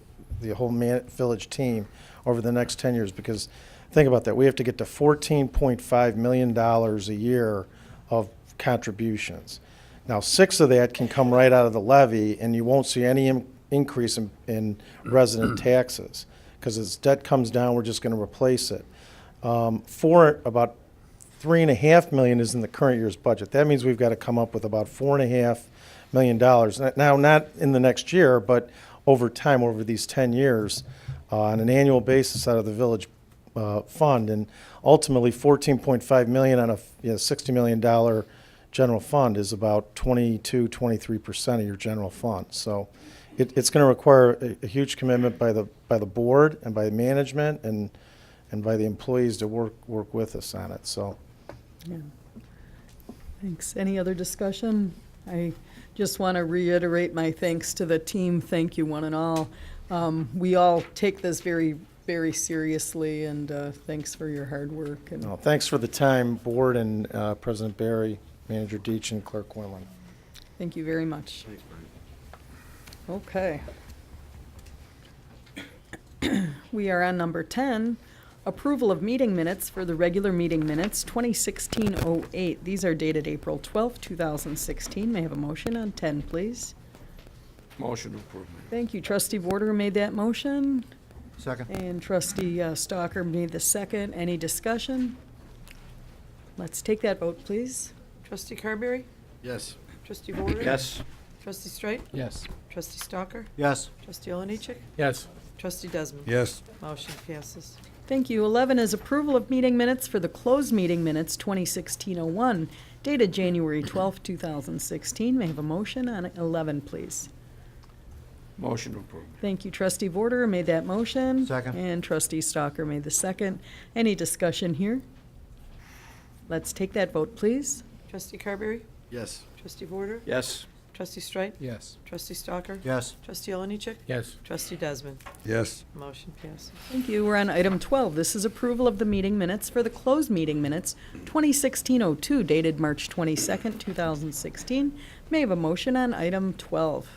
K: whole village team over the next 10 years, because think about that. We have to get to $14.5 million a year of contributions. Now, 6 of that can come right out of the levy, and you won't see any increase in resident taxes, because as debt comes down, we're just going to replace it. About $3.5 million is in the current year's budget. That means we've got to come up with about $4.5 million. Now, not in the next year, but over time, over these 10 years, on an annual basis out of the village fund, and ultimately $14.5 million on a $60 million general fund is about 23% of your general fund. So it's going to require a huge commitment by the board and by management and by the employees to work with us on it. So.
A: Yeah. Thanks. Any other discussion? I just want to reiterate my thanks to the team. Thank you, one and all. We all take this very, very seriously, and thanks for your hard work. And
K: No, thanks for the time, board and President Barry, Manager Deach, and Clerk Quinlan.
A: thank you very much. Okay. We are on number 10, approval of meeting minutes for the regular meeting minutes, 2016-08. These are dated April 12, 2016. May I have a motion on 10, please?
H: Motion to approve.
A: Thank you. Trustee Vorder made that motion,
G: Second.
A: and Trustee Stalker made the second. Any discussion? Let's take that vote, please.
B: Trustee Carberry?
L: Yes.
B: Trustee Vorder?
E: Yes.
B: Trustee Straight?
G: Yes.
B: Trustee Stalker?
G: Yes.
B: Trustee Oliniechek?
D: Yes.
B: Trustee Desmond?
I: Yes.
B: Motion passes.
A: Thank you. 11 is approval of meeting minutes for the closed meeting minutes, 2016-01, dated January 12, 2016. May I have a motion on 11, please?
H: Motion to approve.
A: Thank you. Trustee Vorder made that motion.
G: Second.
A: And Trustee Stalker made the second. Any discussion here? Let's take that vote, please.
B: Trustee Carberry?
L: Yes.
B: Trustee Vorder?
E: Yes.
B: Trustee Straight?
G: Yes.
B: Trustee Stalker?
G: Yes.
B: Trustee Oliniechek?
D: Yes.
B: Trustee Desmond?
I: Yes.
B: Motion passes.
A: Thank you. We're on item 12. This is approval of the meeting minutes for the closed meeting minutes, 2016-02, dated March 22nd, 2016. May I have a motion on item 12?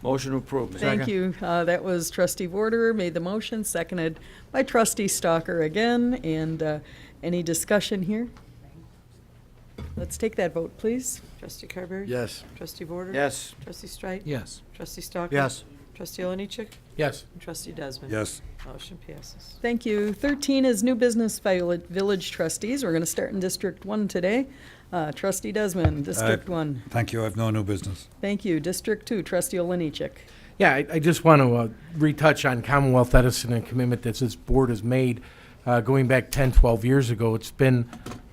H: Motion to approve.
A: Thank you. That was Trustee Vorder made the motion, seconded by Trustee Stalker again. And any discussion here? Let's take that vote, please.
B: Trustee Carberry?
L: Yes.
B: Trustee Vorder?
E: Yes.
B: Trustee Straight?
G: Yes.
B: Trustee Stalker?
G: Yes.
B: Trustee Oliniechek?
D: Yes.
B: And Trustee Desmond?
I: Yes.
B: Motion passes.
A: Thank you. 13 is new business village trustees. We're going to start in District 1 today. Trustee Desmond, District 1.
I: Thank you. I have no new business.
A: Thank you. District 2, Trustee Oliniechek.
D: Yeah, I just want to retouch on Commonwealth Edison and commitment that this board has made going back 10, 12 years ago. It's been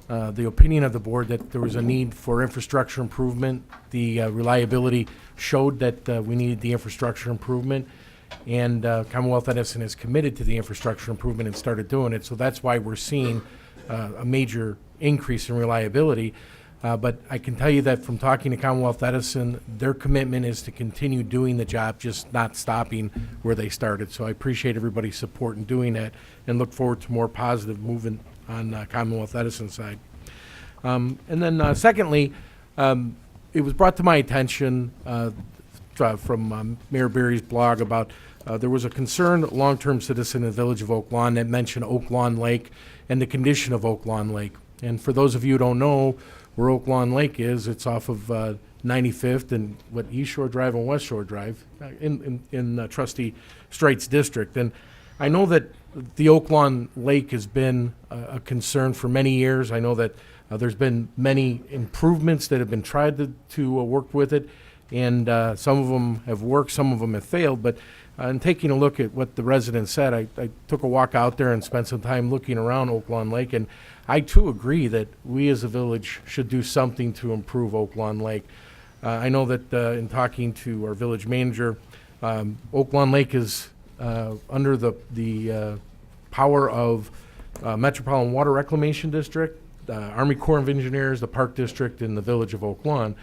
D: the opinion of the board that there was a need for infrastructure improvement. The reliability showed that we needed the infrastructure improvement, and Commonwealth Edison is committed to the infrastructure improvement and started doing it. So that's why we're seeing a major increase in reliability. But I can tell you that from talking to Commonwealth Edison, their commitment is to continue doing the job, just not stopping where they started. So I appreciate everybody's support in doing that and look forward to more positive movement on Commonwealth Edison's side. And then secondly, it was brought to my attention from Mayor Berry's blog about there was a concerned long-term citizen in the village of Oak Lawn that mentioned Oak Lawn Lake and the condition of Oak Lawn Lake. And for those of you who don't know where Oak Lawn Lake is, it's off of 95th and East Shore Drive and West Shore Drive in Trustee Straight's district. And I know that the Oak Lawn Lake has been a concern for many years. I know that there's been many improvements that have been tried to work with it, and some of them have worked, some of them have failed. But in taking a look at what the residents said, I took a walk out there and spent some time looking around Oak Lawn Lake, and I too agree that we as a village should do something to improve Oak Lawn Lake. I know that in talking to our village manager, Oak Lawn Lake is under the power of Metropolitan Water Reclamation District, Army Corps of Engineers, the Park District, and the Village of Oak Lawn.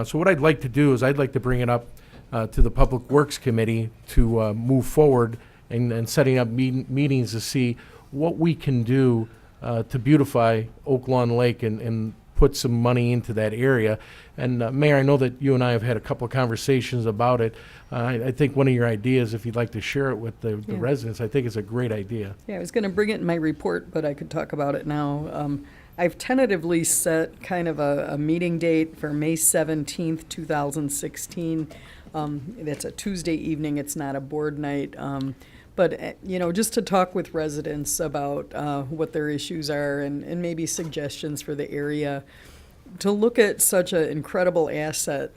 D: So what I'd like to do is I'd like to bring it up to the Public Works Committee to move forward and setting up meetings to see what we can do to beautify Oak Lawn Lake and put some money into that area. And Mayor, I know that you and I have had a couple of conversations about it. I think one of your ideas, if you'd like to share it with the residents, I think it's a great idea.
A: Yeah, I was going to bring it in my report, but I could talk about it now. I've tentatively set kind of a meeting date for May 17th, 2016. It's a Tuesday evening. It's not a board night. But, just to talk with residents about what their issues are and maybe suggestions for the area, to look at such an incredible asset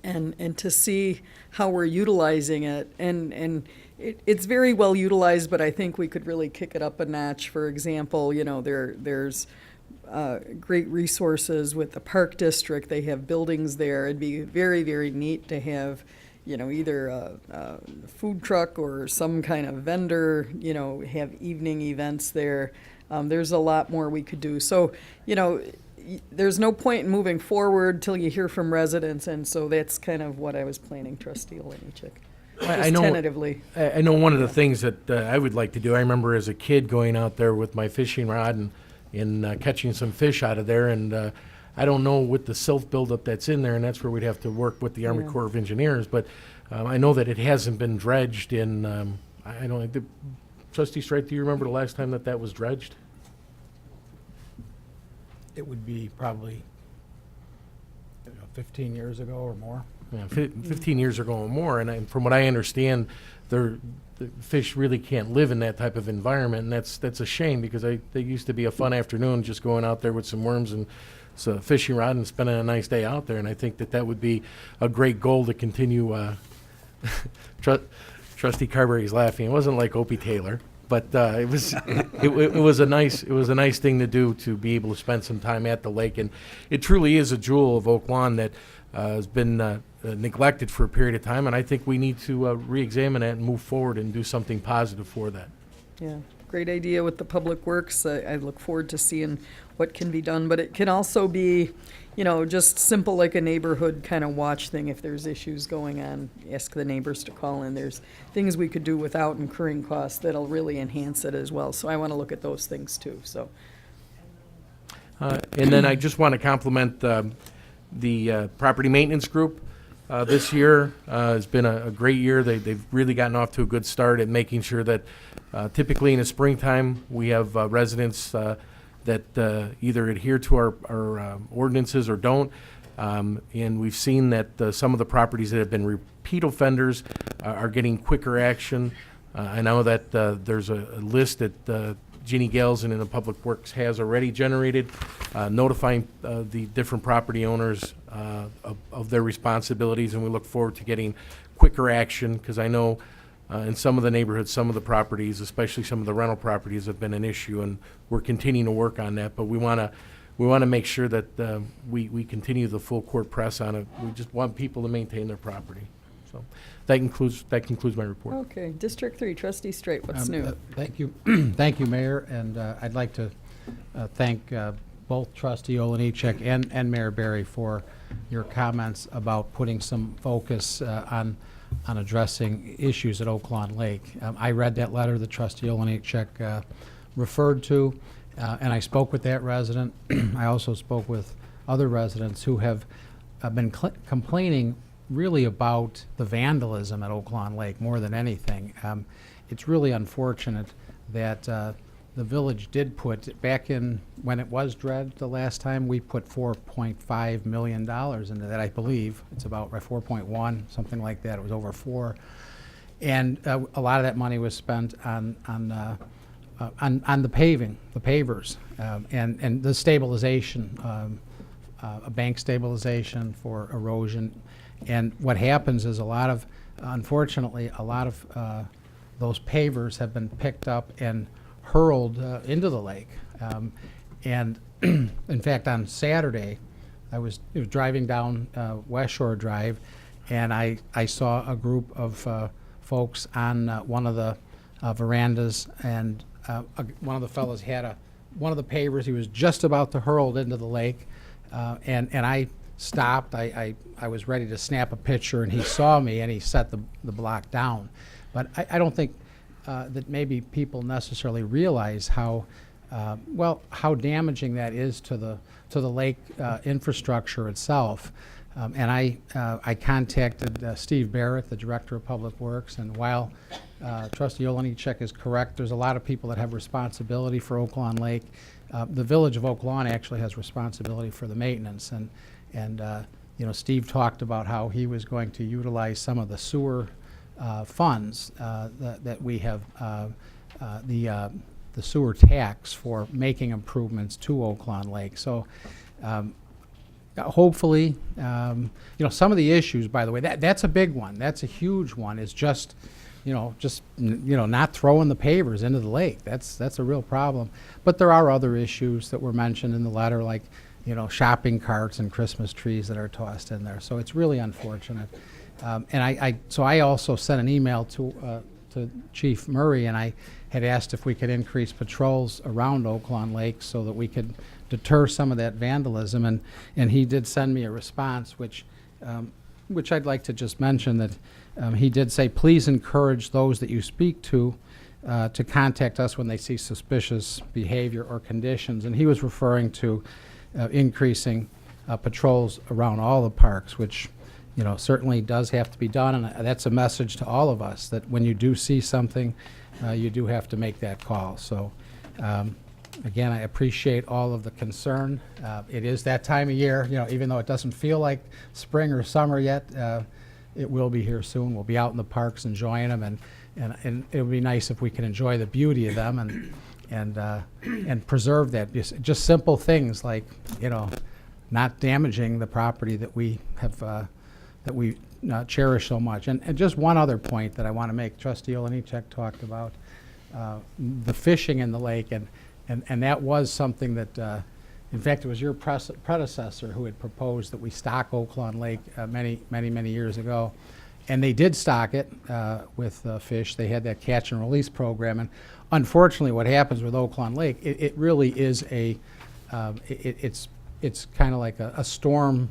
A: and to see how we're utilizing it. And it's very well utilized, but I think we could really kick it up a notch. For example, there's great resources with the Park District. They have buildings there. It'd be very, very neat to have either a food truck or some kind of vendor, have evening events there. There's a lot more we could do. So, there's no point in moving forward till you hear from residents, and so that's kind of what I was planning, Trustee Olenichik.
D: I know,
A: tentatively.
D: I know one of the things that I would like to do, I remember as a kid going out there with my fishing rod and catching some fish out of there, and I don't know with the silt buildup that's in there, and that's where we'd have to work with the Army Corps of Engineers, but I know that it hasn't been dredged in, I don't know, Trustee Straight, do you remember the last time that was dredged?
I: It would be probably 15 years ago or more.
D: Yeah, 15 years ago or more, and from what I understand, the fish really can't live in that type of environment, and that's a shame, because they used to be a fun afternoon just going out there with some worms and some fishing rod and spending a nice day out there, and I think that would be a great goal to continue. Trustee Carberry's laughing. It wasn't like Opie Taylor, but it was it was a nice thing to do, to be able to spend some time at the lake, and it truly is a jewel of Oak Lawn that has been neglected for a period of time, and I think we need to re-examine it and move forward and do something positive for that.
A: Yeah, great idea with the Public Works. I look forward to seeing what can be done, but it can also be, just simple, like a neighborhood kind of watch thing. If there's issues going on, ask the neighbors to call in. There's things we could do without incurring costs that'll really enhance it as well. So I want to look at those things too, so.
D: And then I just want to compliment the property maintenance group. This year has been a great year. They've really gotten off to a good start at making sure that typically in the springtime we have residents that either adhere to our ordinances or don't. And we've seen that some of the properties that have been repeat offenders are getting quicker action. I know that there's a list that Jeannie Gelson in the Public Works has already generated, notifying the different property owners of their responsibilities, and we look forward to getting quicker action, because I know in some of the neighborhoods, some of the properties, especially some of the rental properties, have been an issue, and we're continuing to work on that. But we want to make sure that we continue the full court press on it. We just want people to maintain their property. So that concludes my report.
A: Okay, District 3, Trustee Straight, what's new?
M: Thank you, thank you, Mayor, and I'd like to thank both Trustee Olenichik and Mayor Barry for your comments about putting some focus on addressing issues at Oak Lawn Lake. I read that letter that Trustee Olenichik referred to, and I spoke with that resident. I also spoke with other residents who have been complaining really about the vandalism at Oak Lawn Lake more than anything. It's really unfortunate that the village did put, back in, when it was dredged the last time, we put $4.5 million into that, I believe. It's about 4.1, something like that. It was over 4. And a lot of that money was spent on the paving, the pavers, and the stabilization, a bank stabilization for erosion. And what happens is unfortunately, a lot of those pavers have been picked up and hurled into the lake. And in fact, on Saturday, I was driving down West Shore Drive, and I saw a group of folks on one of the verandas, and one of the fellows had one of the pavers. He was just about to hurl it into the lake, and I stopped. I was ready to snap a picture, and he saw me, and he set the block down. But I don't think that maybe people necessarily realize how damaging that is to the lake infrastructure itself. And I contacted Steve Barrett, the Director of Public Works, and while Trustee Olenichek is correct, there's a lot of people that have responsibility for Oak Lawn Lake. The Village of Oak Lawn actually has responsibility for the maintenance, and Steve talked about how he was going to utilize some of the sewer funds that we have, the sewer tax for making improvements to Oak Lawn Lake. So hopefully, some of the issues, by the way, that's a big one. That's a huge one, is just not throwing the pavers into the lake. That's a real problem. But there are other issues that were mentioned in the letter, like, shopping carts and Christmas trees that are tossed in there. So it's really unfortunate. So I also sent an email to Chief Murray, and I had asked if we could increase patrols around Oak Lawn Lake so that we could deter some of that vandalism. And he did send me a response, which I'd like to just mention, that he did say, please encourage those that you speak to contact us when they see suspicious behavior or conditions. And he was referring to increasing patrols around all the parks, which certainly does have to be done, and that's a message to all of us, that when you do see something, you do have to make that call. So again, I appreciate all of the concern. It is that time of year, even though it doesn't feel like spring or summer yet, it will be here soon. We'll be out in the parks enjoying them, and it would be nice if we can enjoy the beauty of them and preserve that. Just simple things like, not damaging the property that we have, that we cherish so much. And just one other point that I want to make, Trustee Olenichek talked about the fishing in the lake, and that was something that, in fact, it was your predecessor who had proposed that we stock Oak Lawn Lake many years ago. And they did stock it with fish. They had that catch and release program. And unfortunately, what happens with Oak Lawn Lake, it really is it's kind of like a storm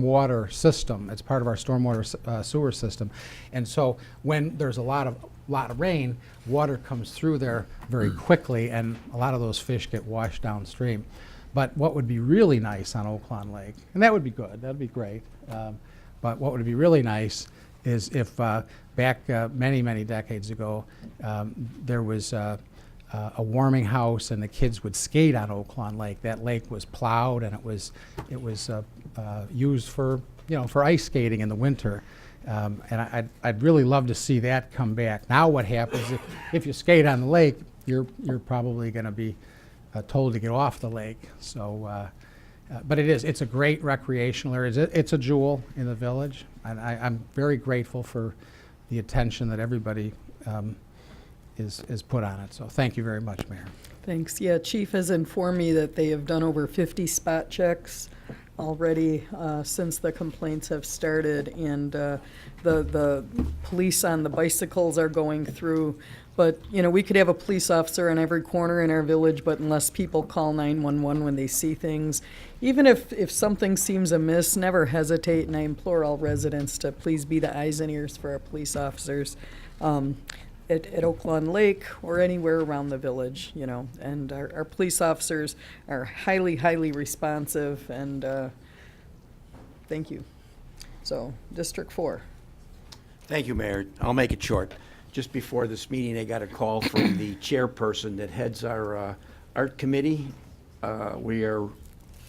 M: water system. It's part of our stormwater sewer system. And so when there's a lot of rain, water comes through there very quickly, and a lot of those fish get washed downstream. But what would be really nice on Oak Lawn Lake, and that would be good, that would be great, but what would be really nice is if back many decades ago, there was a warming house, and the kids would skate on Oak Lawn Lake. That lake was plowed, and it was used for ice skating in the winter. And I'd really love to see that come back. Now what happens if you skate on the lake, you're probably going to be told to get off the lake. So, but it's a great recreational area. It's a jewel in the village, and I'm very grateful for the attention that everybody is put on it. So thank you very much, Mayor.
A: Thanks. Yeah, Chief has informed me that they have done over 50 spot checks already since the complaints have started, and the police on the bicycles are going through. But, we could have a police officer on every corner in our village, but unless people call 911 when they see things, even if something seems amiss, never hesitate, and I implore all residents to please be the eyes and ears for our police officers. At Oak Lawn Lake or anywhere around the village, and our police officers are highly responsive, and thank you. So, District 4.
H: Thank you, Mayor. I'll make it short. just before this meeting, I got a call from the chairperson that heads our art committee. We are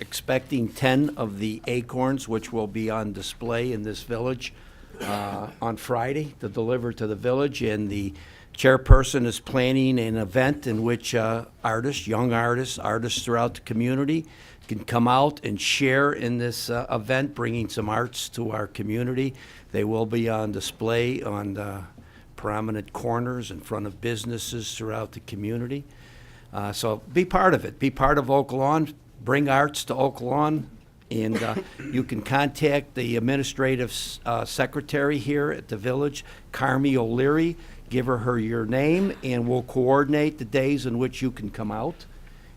H: expecting 10 of the acorns, which will be on display in this village on Friday to deliver to the village. And the chairperson is planning an event in which artists, young artists, artists throughout the community can come out and share in this event, bringing some arts to our community. They will be on display on prominent corners in front of businesses throughout the community. So be part of it. Be part of Oak Lawn. Bring arts to Oak Lawn. And you can contact the administrative secretary here at the village, Carmi O'Leary. Give her your name, and we'll coordinate the days in which you can come out.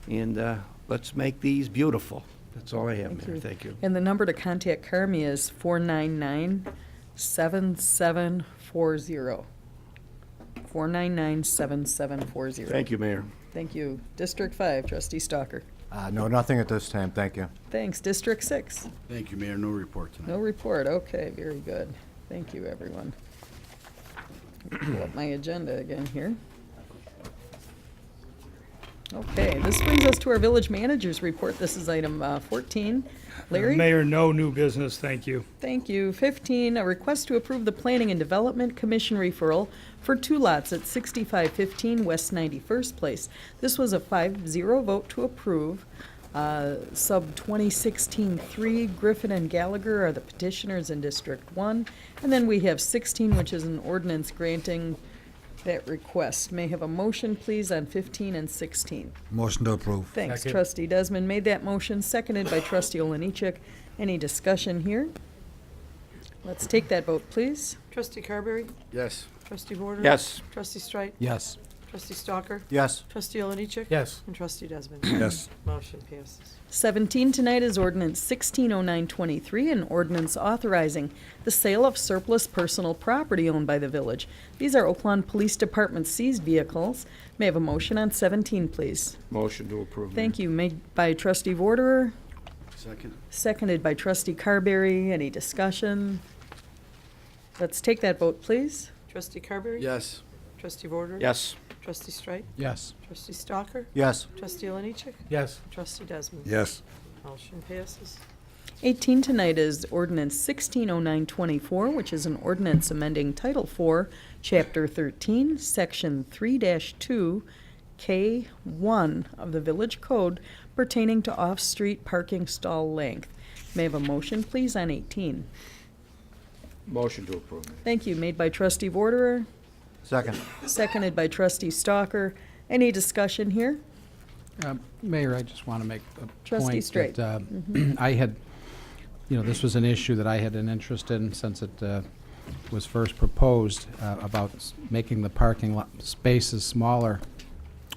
H: And let's make these beautiful. That's all I have, Mayor. Thank you.
A: And the number to contact Carmi is 499-7740. 499-7740.
H: Thank you, Mayor.
A: Thank you. District 5, Trustee Stalker.
G: No, nothing at this time, thank you.
A: Thanks. District 6.
N: Thank you, Mayor. No report tonight.
A: No report. Okay, very good. Thank you, everyone. Pull up my agenda again here. Okay, this brings us to our village manager's report. This is item 14. Larry?
I: Mayor, no new business, thank you.
A: Thank you. 15, a request to approve the Planning and Development Commission referral for 2 lots at 6515 West 91st Place. This was a 5-0 vote to approve. Sub 2016-3, Griffin and Gallagher are the petitioners in District 1. And then we have 16, which is an ordinance granting that request. May I have a motion, please, on 15 and 16.
N: Motion to approve.
A: Thanks.
D: Second.
A: Trustee Desmond made that motion, seconded by Trustee Oliniechek. Any discussion here? Let's take that vote, please.
B: Trustee Carberry?
N: Yes.
B: Trustee Border?
H: Yes.
B: Trustee Strite?
I: Yes.
B: Trustee Stalker?
G: Yes.
B: Trustee Oliniechek?
D: Yes.
B: And Trustee Desmond?
N: Yes.
B: Motion passes.
A: 17 tonight is ordinance 160923, an ordinance authorizing the sale of surplus personal property owned by the village. These are Oak Lawn Police Department seized vehicles. May I have a motion on 17, please?
H: Motion to approve.
A: Thank you. Made by Trustee Vorderer,
N: Second.
A: seconded by Trustee Carberry. Any discussion? Let's take that vote, please.
B: Trustee Carberry?
N: Yes.
B: Trustee Border?
H: Yes.
B: Trustee Strite?
I: Yes.
B: Trustee Stalker?
G: Yes.
B: Trustee Oliniechek?
D: Yes.
B: Trustee Desmond?
N: Yes.
B: Motion passes.
A: 18 tonight is ordinance 160924, which is an ordinance amending Title 4, Chapter 13, Section 3-2, K1 of the Village Code pertaining to off-street parking stall length. May I have a motion, please, on 18?
H: Motion to approve.
A: Thank you. Made by Trustee Vorderer,
G: Second.
A: seconded by Trustee Stalker. Any discussion here?
M: Mayor, I just want to make a
A: Trustee
M: point
A: Straight.
M: that I had, this was an issue that I had an interest in since it was first proposed about making the parking lot spaces smaller.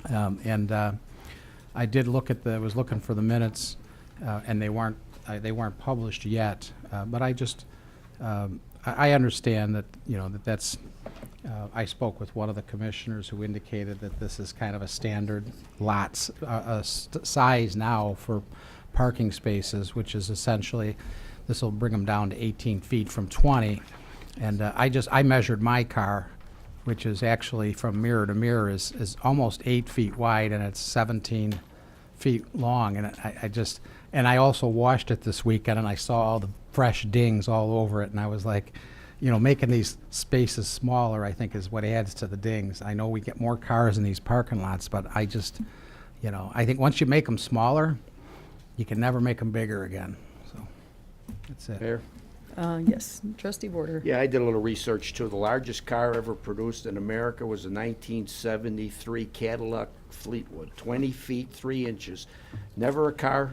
M: And I did look at I was looking for the minutes, and they weren't published yet. But I just, I understand that, that's, I spoke with one of the commissioners who indicated that this is kind of a standard lot size now for parking spaces, which is essentially, this will bring them down to 18 feet from 20. And I measured my car, which is actually from mirror to mirror is almost 8 feet wide, and it's 17 feet long. And and I also washed it this weekend, and I saw all the fresh dings all over it, and I was like, making these spaces smaller, I think, is what adds to the dings. I know we get more cars in these parking lots, but I just, I think once you make them smaller, you can never make them bigger again. So that's it.
H: Mayor?
A: Yes, Trustee Border.
H: Yeah, I did a little research too. The largest car ever produced in America was a 1973 Cadillac Fleetwood, 20 feet 3 inches. Never a car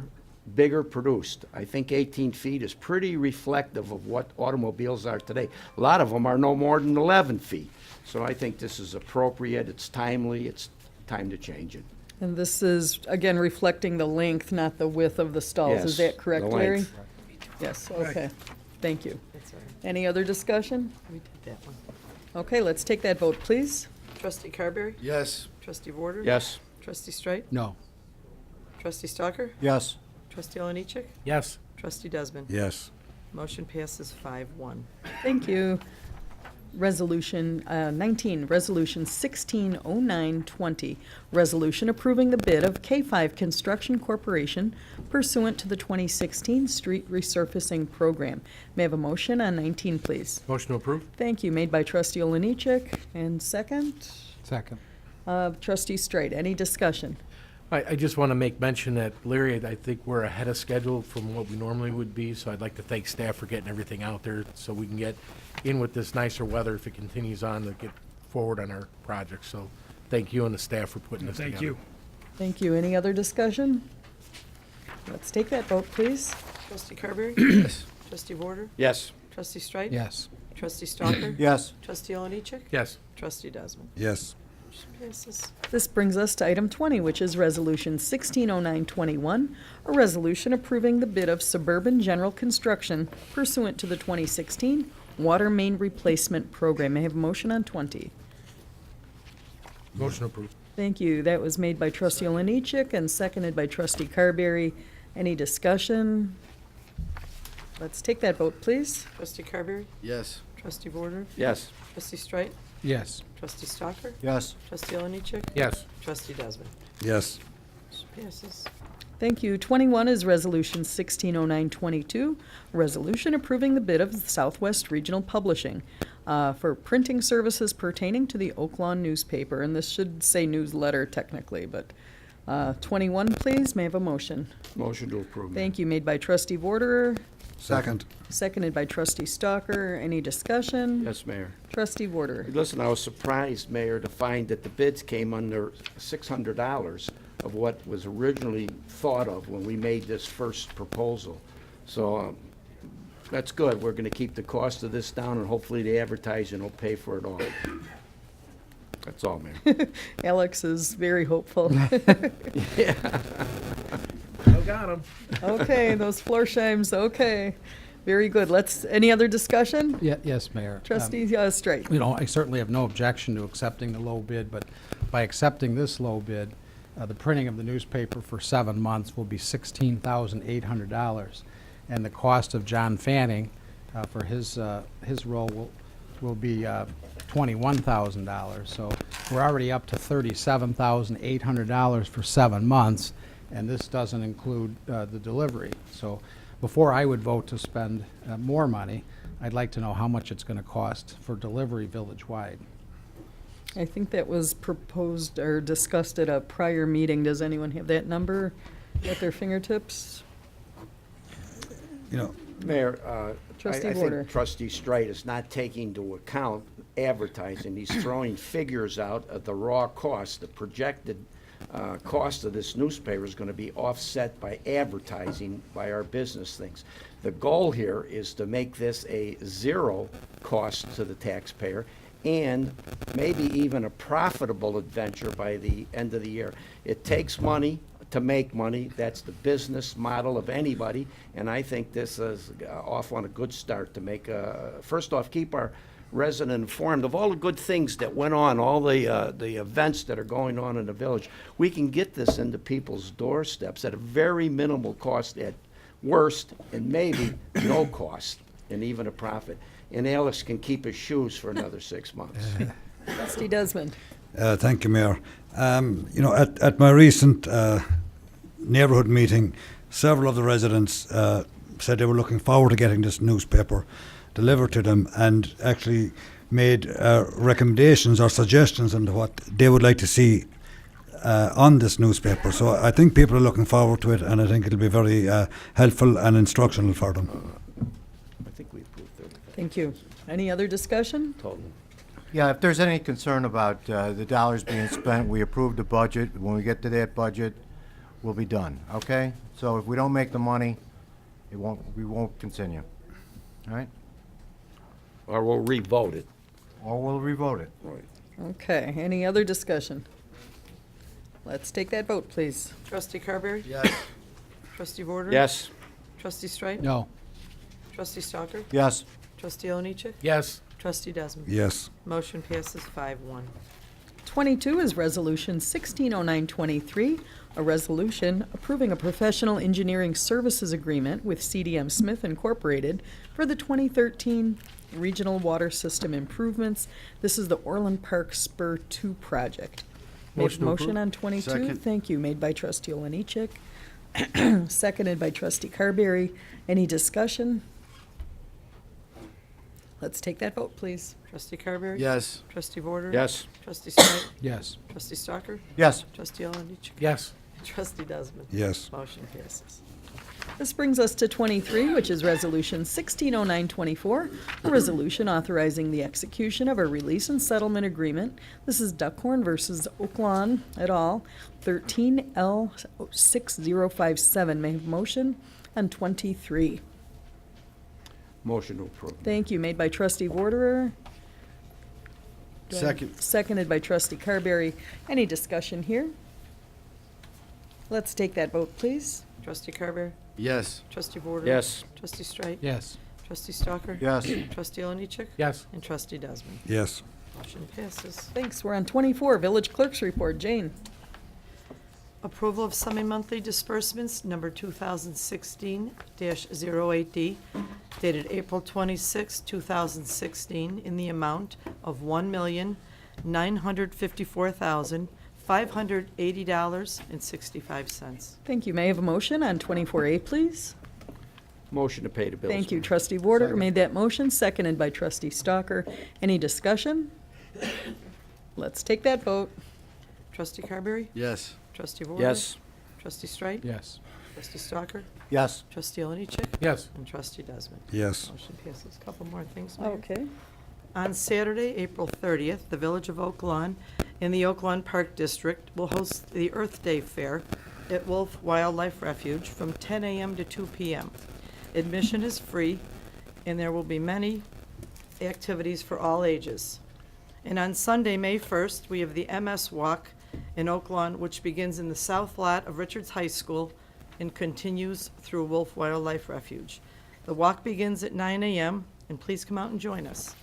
H: bigger produced. I think 18 feet is pretty reflective of what automobiles are today. A lot of them are no more than 11 feet. So I think this is appropriate, it's timely, it's time to change it.
A: And this is, again, reflecting the length, not the width of the stalls. Is
H: Yes,
A: that correct,
H: the
A: Larry?
H: length.
A: Yes, okay. Thank you.
B: That's all right.
A: Any other discussion?
B: We did that one.
A: Okay, let's take that vote, please.
B: Trustee Carberry?
N: Yes.
B: Trustee Border?
H: Yes.
B: Trustee Strite?
I: No.
B: Trustee Stalker?
G: Yes.
B: Trustee Oliniechek?
D: Yes.
B: Trustee Desmond?
N: Yes.
B: Motion passes 5-1.
A: Thank you. Resolution 19, Resolution 160920, resolution approving the bid of K5 Construction Corporation pursuant to the 2016 Street Resurfacing Program. May I have a motion on 19, please?
D: Motion to approve?
A: Thank you. Made by trustee Oliniechek, and second?
M: Second.
A: Trustee Straight. Any discussion?
D: I just want to make mention that, Larry, I think we're ahead of schedule from what we normally would be, so I'd like to thank staff for getting everything out there so we can get in with this nicer weather if it continues on to get forward on our project. So thank you and the staff for putting this together.
I: Thank you.
A: Thank you. Any other discussion? Let's take that vote, please.
B: Trustee Carberry?
N: Yes.
B: Trustee Border?
E: Yes.
B: Trustee Strike?
M: Yes.
B: Trustee Stalker?
G: Yes.
B: Trustee Oliniechek?
D: Yes.
B: Trustee Desmond?
N: Yes.
B: Motion passes.
A: This brings us to item 20, which is Resolution 160921, a resolution approving the bid of Suburban General Construction pursuant to the 2016 Water Main Replacement Program. May I have a motion on 20?
D: Motion approved.
A: Thank you. That was made by trustee Oliniechek and seconded by trustee Carberry. Any discussion? Let's take that vote, please.
B: Trustee Carberry?
N: Yes.
B: Trustee Border?
E: Yes.
B: Trustee Strike?
M: Yes.
B: Trustee Stalker?
G: Yes.
B: Trustee Oliniechek?
D: Yes.
B: Trustee Desmond?
N: Yes.
B: Motion passes.
A: Thank you. 21 is Resolution 160922, a resolution approving the bid of Southwest Regional Publishing for printing services pertaining to the Oak Lawn newspaper. And this should say newsletter technically, but 21, please. May I have a motion?
H: Motion to approve.
A: Thank you. Made by trustee Vorderer,
N: Second.
A: seconded by trustee Stalker. Any discussion?
H: Yes, Mayor.
A: Trustee Vorderer.
H: Listen, I was surprised, Mayor, to find that the bids came under $600 of what was originally thought of when we made this first proposal. So that's good. We're going to keep the cost of this down, and hopefully the advertising will pay for it all. That's all, Mayor.
A: Alex is very hopeful.
D: I got him.
A: Okay, those Florsheim's, okay. Very good. Any other discussion?
M: Yes, Mayor.
A: Trustee Straight.
M: You know, I certainly have no objection to accepting the low bid, but by accepting this low bid, the printing of the newspaper for 7 months will be $16,800. And the cost of John Fanning for his role will be $21,000. So we're already up to $37,800 for 7 months, and this doesn't include the delivery. So before I would vote to spend more money, I'd like to know how much it's going to cost for delivery village-wide.
A: I think that was proposed or discussed at a prior meeting. Does anyone have that number at their fingertips?
N: You know,
H: Mayor,
A: Trustee
H: I
A: Border.
H: think trustee Strite is not taking into account advertising. He's throwing figures out at the raw cost. The projected cost of this newspaper is going to be offset by advertising by our business things. The goal here is to make this a zero cost to the taxpayer and maybe even a profitable adventure by the end of the year. It takes money to make money. That's the business model of anybody, and I think this is off on a good start to make, first off, keep our resident informed of all the good things that went on, all the events that are going on in the village. We can get this into people's doorsteps at a very minimal cost at worst, and maybe no cost, and even a profit. And Alex can keep his shoes for another 6 months.
A: Trustee Desmond.
N: Thank you, Mayor. You know, at my recent neighbourhood meeting, several of the residents said they were looking forward to getting this newspaper delivered to them, and actually made recommendations or suggestions on what they would like to see on this newspaper. So I think people are looking forward to it, and I think it'll be very helpful and instructional for them.
H: I think we approved 35.
A: Thank you. Any other discussion?
H: Total.
G: Yeah, if there's any concern about the dollars being spent, we approved the budget. When we get to that budget, we'll be done, okay? So if we don't make the money, we won't continue, all right?
H: Or we'll re-vote it.
G: Or we'll revote it.
H: Right.
A: Okay, any other discussion? Let's take that vote, please.
B: Trustee Carberry?
N: Yes.
B: Trustee Border?
H: Yes.
B: Trustee Strike?
M: No.
B: Trustee Stalker?
G: Yes.
B: Trustee Oliniechek?
D: Yes.
B: Trustee Desmond?
N: Yes.
B: Motion passes 5-1.
A: 22 is Resolution 160923, A resolution approving a professional engineering services agreement with CDM Smith Incorporated for the 2013 Regional Water System Improvements. This is the Orland Park Spur 2 project. May I have a motion on 22?
L: Second.
A: Thank you. Made by trustee Olenichek, seconded by trustee Carberry. Any discussion? Let's take that vote, please.
B: Trustee Carberry?
L: Yes.
B: Trustee Vorder?
H: Yes.
B: Trustee Strike?
M: Yes.
B: Trustee Stalker?
G: Yes.
B: Trustee Oliniechek?
D: Yes.
B: Trustee Desmond?
N: Yes.
B: Motion passes.
A: This brings us to 23, which is Resolution 160924, a resolution authorizing the execution of a release and settlement agreement. This is Duckhorn versus Oaklawn et al., 13L6057. May I have a motion on 23?
H: Motion to approve.
A: Thank you. Made by trustee Vorderer. Do I-
L: Second.
A: Seconded by trustee Carberry. Any discussion here? Let's take that vote, please.
B: Trustee Carberry?
L: Yes.
B: Trustee Vorder?
H: Yes.
B: Trustee Strike?
M: Yes.
B: Trustee Stalker?
G: Yes.
B: Trustee Oliniechek?
D: Yes.
B: And Trustee Desmond?
N: Yes.
B: Motion passes.
A: Thanks. We're on 24, Village Clerk's Report. Jane.
B: Approval of semi-monthly disbursements, number 2016-08D, dated April 26, 2016, in the amount of $1,954,580.65.
A: Thank you. May I have a motion on 24A, please?
H: Motion to pay the bills.
A: Thank you. Trustee Vorder made that motion, seconded by trustee Stalker. Any discussion? Let's take that vote.
B: Trustee Carberry?
L: Yes.
B: Trustee Vorder?
H: Yes.
B: Trustee Strike?
M: Yes.
B: Trustee Stalker?
G: Yes.
B: Trustee Oliniechek?
D: Yes.
B: And Trustee Desmond?
N: Yes.
B: Motion passes. Couple more things, Mayor.
A: Okay.
B: On Saturday, April 30th, the Village of Oak Lawn in the Oak Lawn Park District will host the Earth Day Fair at Wolf Wildlife Refuge from 10 a.m. to 2 p.m. Admission is free, and there will be many activities for all ages. And on Sunday, May 1st, we have the MS Walk in Oak Lawn, which begins in the south lot of Richards High School and continues through Wolf Wildlife Refuge. The walk begins at 9 a.m., and please come out and join us.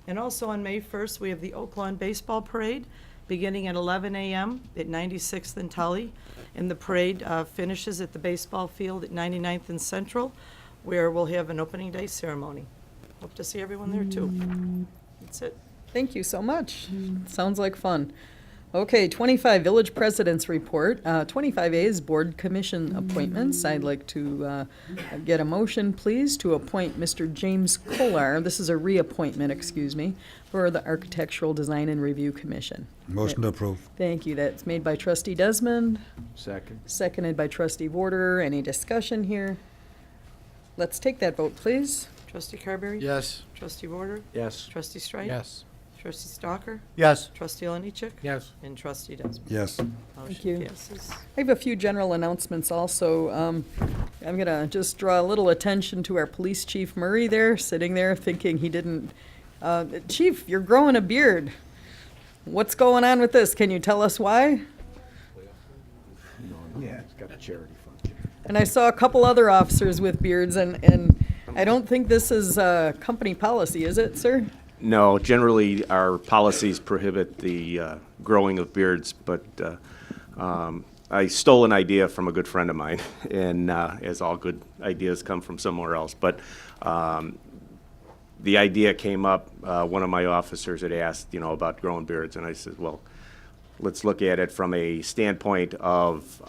B: And also on May 1st, we have the Oak Lawn Baseball Parade, beginning at 11 a.m. at 96th and Tully. And the parade finishes at the baseball field at 99th and Central, where we'll have an opening day ceremony. Hope to see everyone there, too. That's it.
A: Thank you so much. Sounds like fun. Okay, 25, Village President's Report. 25A is Board Commission appointments. I'd like to get a motion, please, to appoint Mr. James Kolar, this is a reappointment, excuse me, for the Architectural Design and Review Commission.
N: Motion to approve.
A: Thank you. That's made by trustee Desmond,
H: Second.
A: seconded by trustee Vorder. Any discussion here? Let's take that vote, please.
B: Trustee Carberry?
L: Yes.
B: Trustee Vorder?
H: Yes.
B: Trustee Strike?
M: Yes.
B: Trustee Stalker?
G: Yes.
B: Trustee Oliniechek?
D: Yes.
B: And Trustee Desmond?
N: Yes.
A: you.
B: Motion passes.
A: I have a few general announcements also. I'm going to just draw a little attention to our police chief Murray there, sitting there thinking he didn't. Chief, you're growing a beard. What's going on with this? Can you tell us why?
H: Yeah, it's got a charity function.
A: And I saw a couple other officers with beards, and I don't think this is company policy, is it, sir?
O: No, generally, our policies prohibit the growing of beards, but I stole an idea from a good friend of mine, and as all good ideas come from somewhere else. But the idea came up, one of my officers had asked, about growing beards, and I said, well, let's look at it from a standpoint of,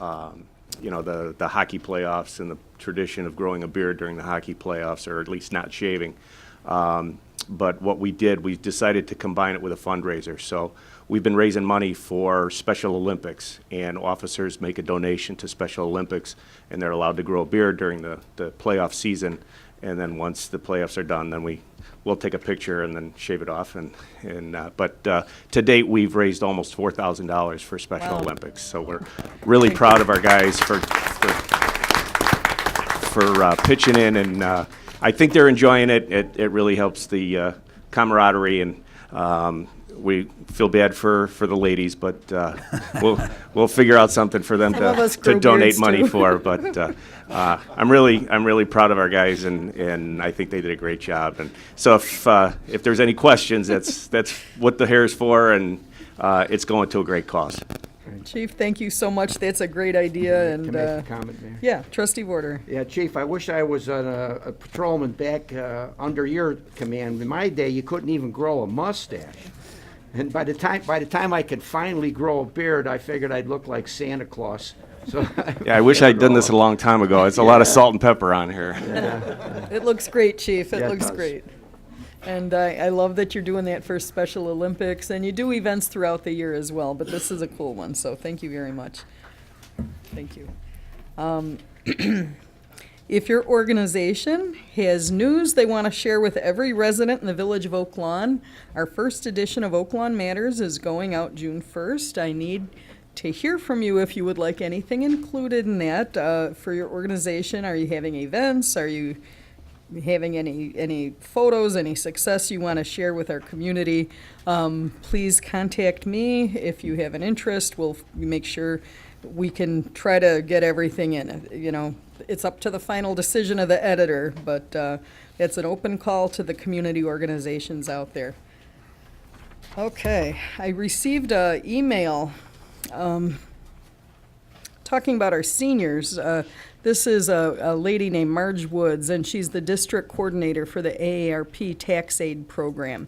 O: the hockey playoffs and the tradition of growing a beard during the hockey playoffs, or at least not shaving. But what we did, we decided to combine it with a fundraiser. So we've been raising money for Special Olympics, and officers make a donation to Special Olympics, and they're allowed to grow a beard during the playoff season. And then once the playoffs are done, then we'll take a picture and then shave it off. But to date, we've raised almost $4,000 for Special
A: Wow.
O: Olympics. So we're really proud of our guys for pitching in, and I think they're enjoying it. It really helps the camaraderie, and we feel bad for the ladies, but we'll figure out something for them
A: Some of us
O: to
A: grow
O: donate
A: beards,
O: money
A: too.
O: for. But I'm really proud of our guys, and I think they did a great job. And so if there's any questions, that's what the hair is for, and it's going to a great cause.
A: Chief, thank you so much. That's a great idea. And
H: Can I make a comment, Mayor?
A: yeah, Trustee Warder.
H: Yeah, Chief, I wish I was a patrolman back under your command. In my day, you couldn't even grow a mustache. And by the time I could finally grow a beard, I figured I'd look like Santa Claus. So
O: Yeah, I wish I'd done this a long time ago. It's a lot of salt and pepper on here.
A: It looks great, Chief. It
H: Yeah, it
A: looks
H: does.
A: great. And I love that you're doing that for Special Olympics, and you do events throughout the year as well, but this is a cool one, so thank you very much. Thank you. If your organization has news they want to share with every resident in the village of Oak Lawn, our first edition of Oak Lawn Matters is going out June 1st. I need to hear from you if you would like anything included in that for your organization. Are you having events? Are you having any photos, any success you want to share with our community? Please contact me if you have an interest. We'll make sure we can try to get everything in. You know, it's up to the final decision of the editor, but it's an open call to the community organizations out there. Okay, I received an email talking about our seniors. This is a lady named Marge Woods, and she's the district coordinator for the AARP Tax Aid Program.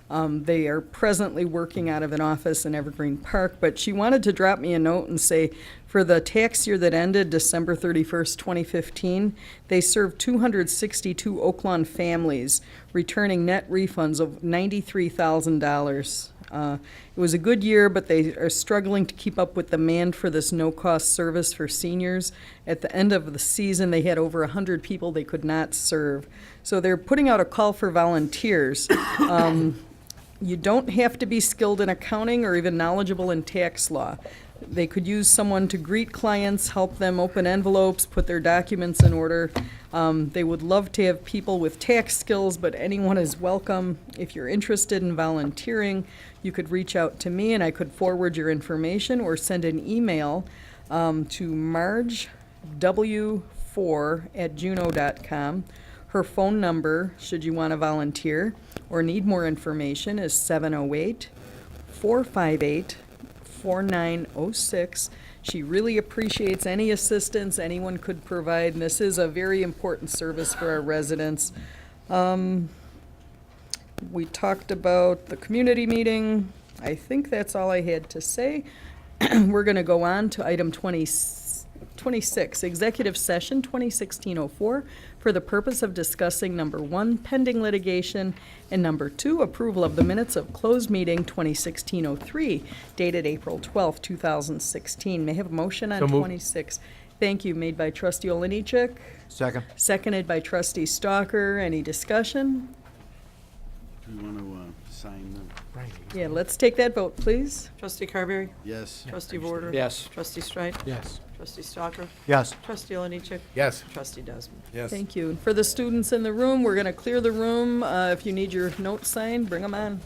A: They are presently working out of an office in Evergreen Park, but she wanted to drop me a note and say, for the tax year that ended December 31st, 2015, they served 262 Oak Lawn families, returning net refunds of $93,000. It was a good year, but they are struggling to keep up with demand for this no-cost service for seniors. At the end of the season, they had over 100 people they could not serve. So they're putting out a call for volunteers. You don't have to be skilled in accounting or even knowledgeable in tax law. They could use someone to greet clients, help them open envelopes, put their documents in order. They would love to have people with tax skills, but anyone is welcome. If you're interested in volunteering, you could reach out to me and I could forward your information or send an email to margew4@juno.com. Her phone number, should you want to volunteer or need more information, is 708-458-4906. She really appreciates any assistance anyone could provide, and this is a very important service for our residents. We talked about the community meeting. I think that's all I had to say. We're going to go on to item 26, Executive Session 2016-04, for the purpose of discussing number 1, pending litigation, and number 2, approval of the minutes of closed meeting 2016-03, dated April 12, 2016. May I have a motion on
D: So moved.
A: 26? Thank you. Made by Trustee Olenichek,
G: Second.
A: seconded by Trustee Stalker. Any discussion?
P: Do we want to sign them?
A: Yeah, let's take that vote, please.
B: Trustee Carberry?
P: Yes.
B: Trustee Warder?
H: Yes.
B: Trustee Strite?
K: Yes.
B: Trustee Stalker?
G: Yes.
B: Trustee Olenichek?
D: Yes.
B: Trustee Desmond?
K: Yes.
A: Thank you. And for the students in the room, we're going to clear the room. If you need your notes signed, bring them on.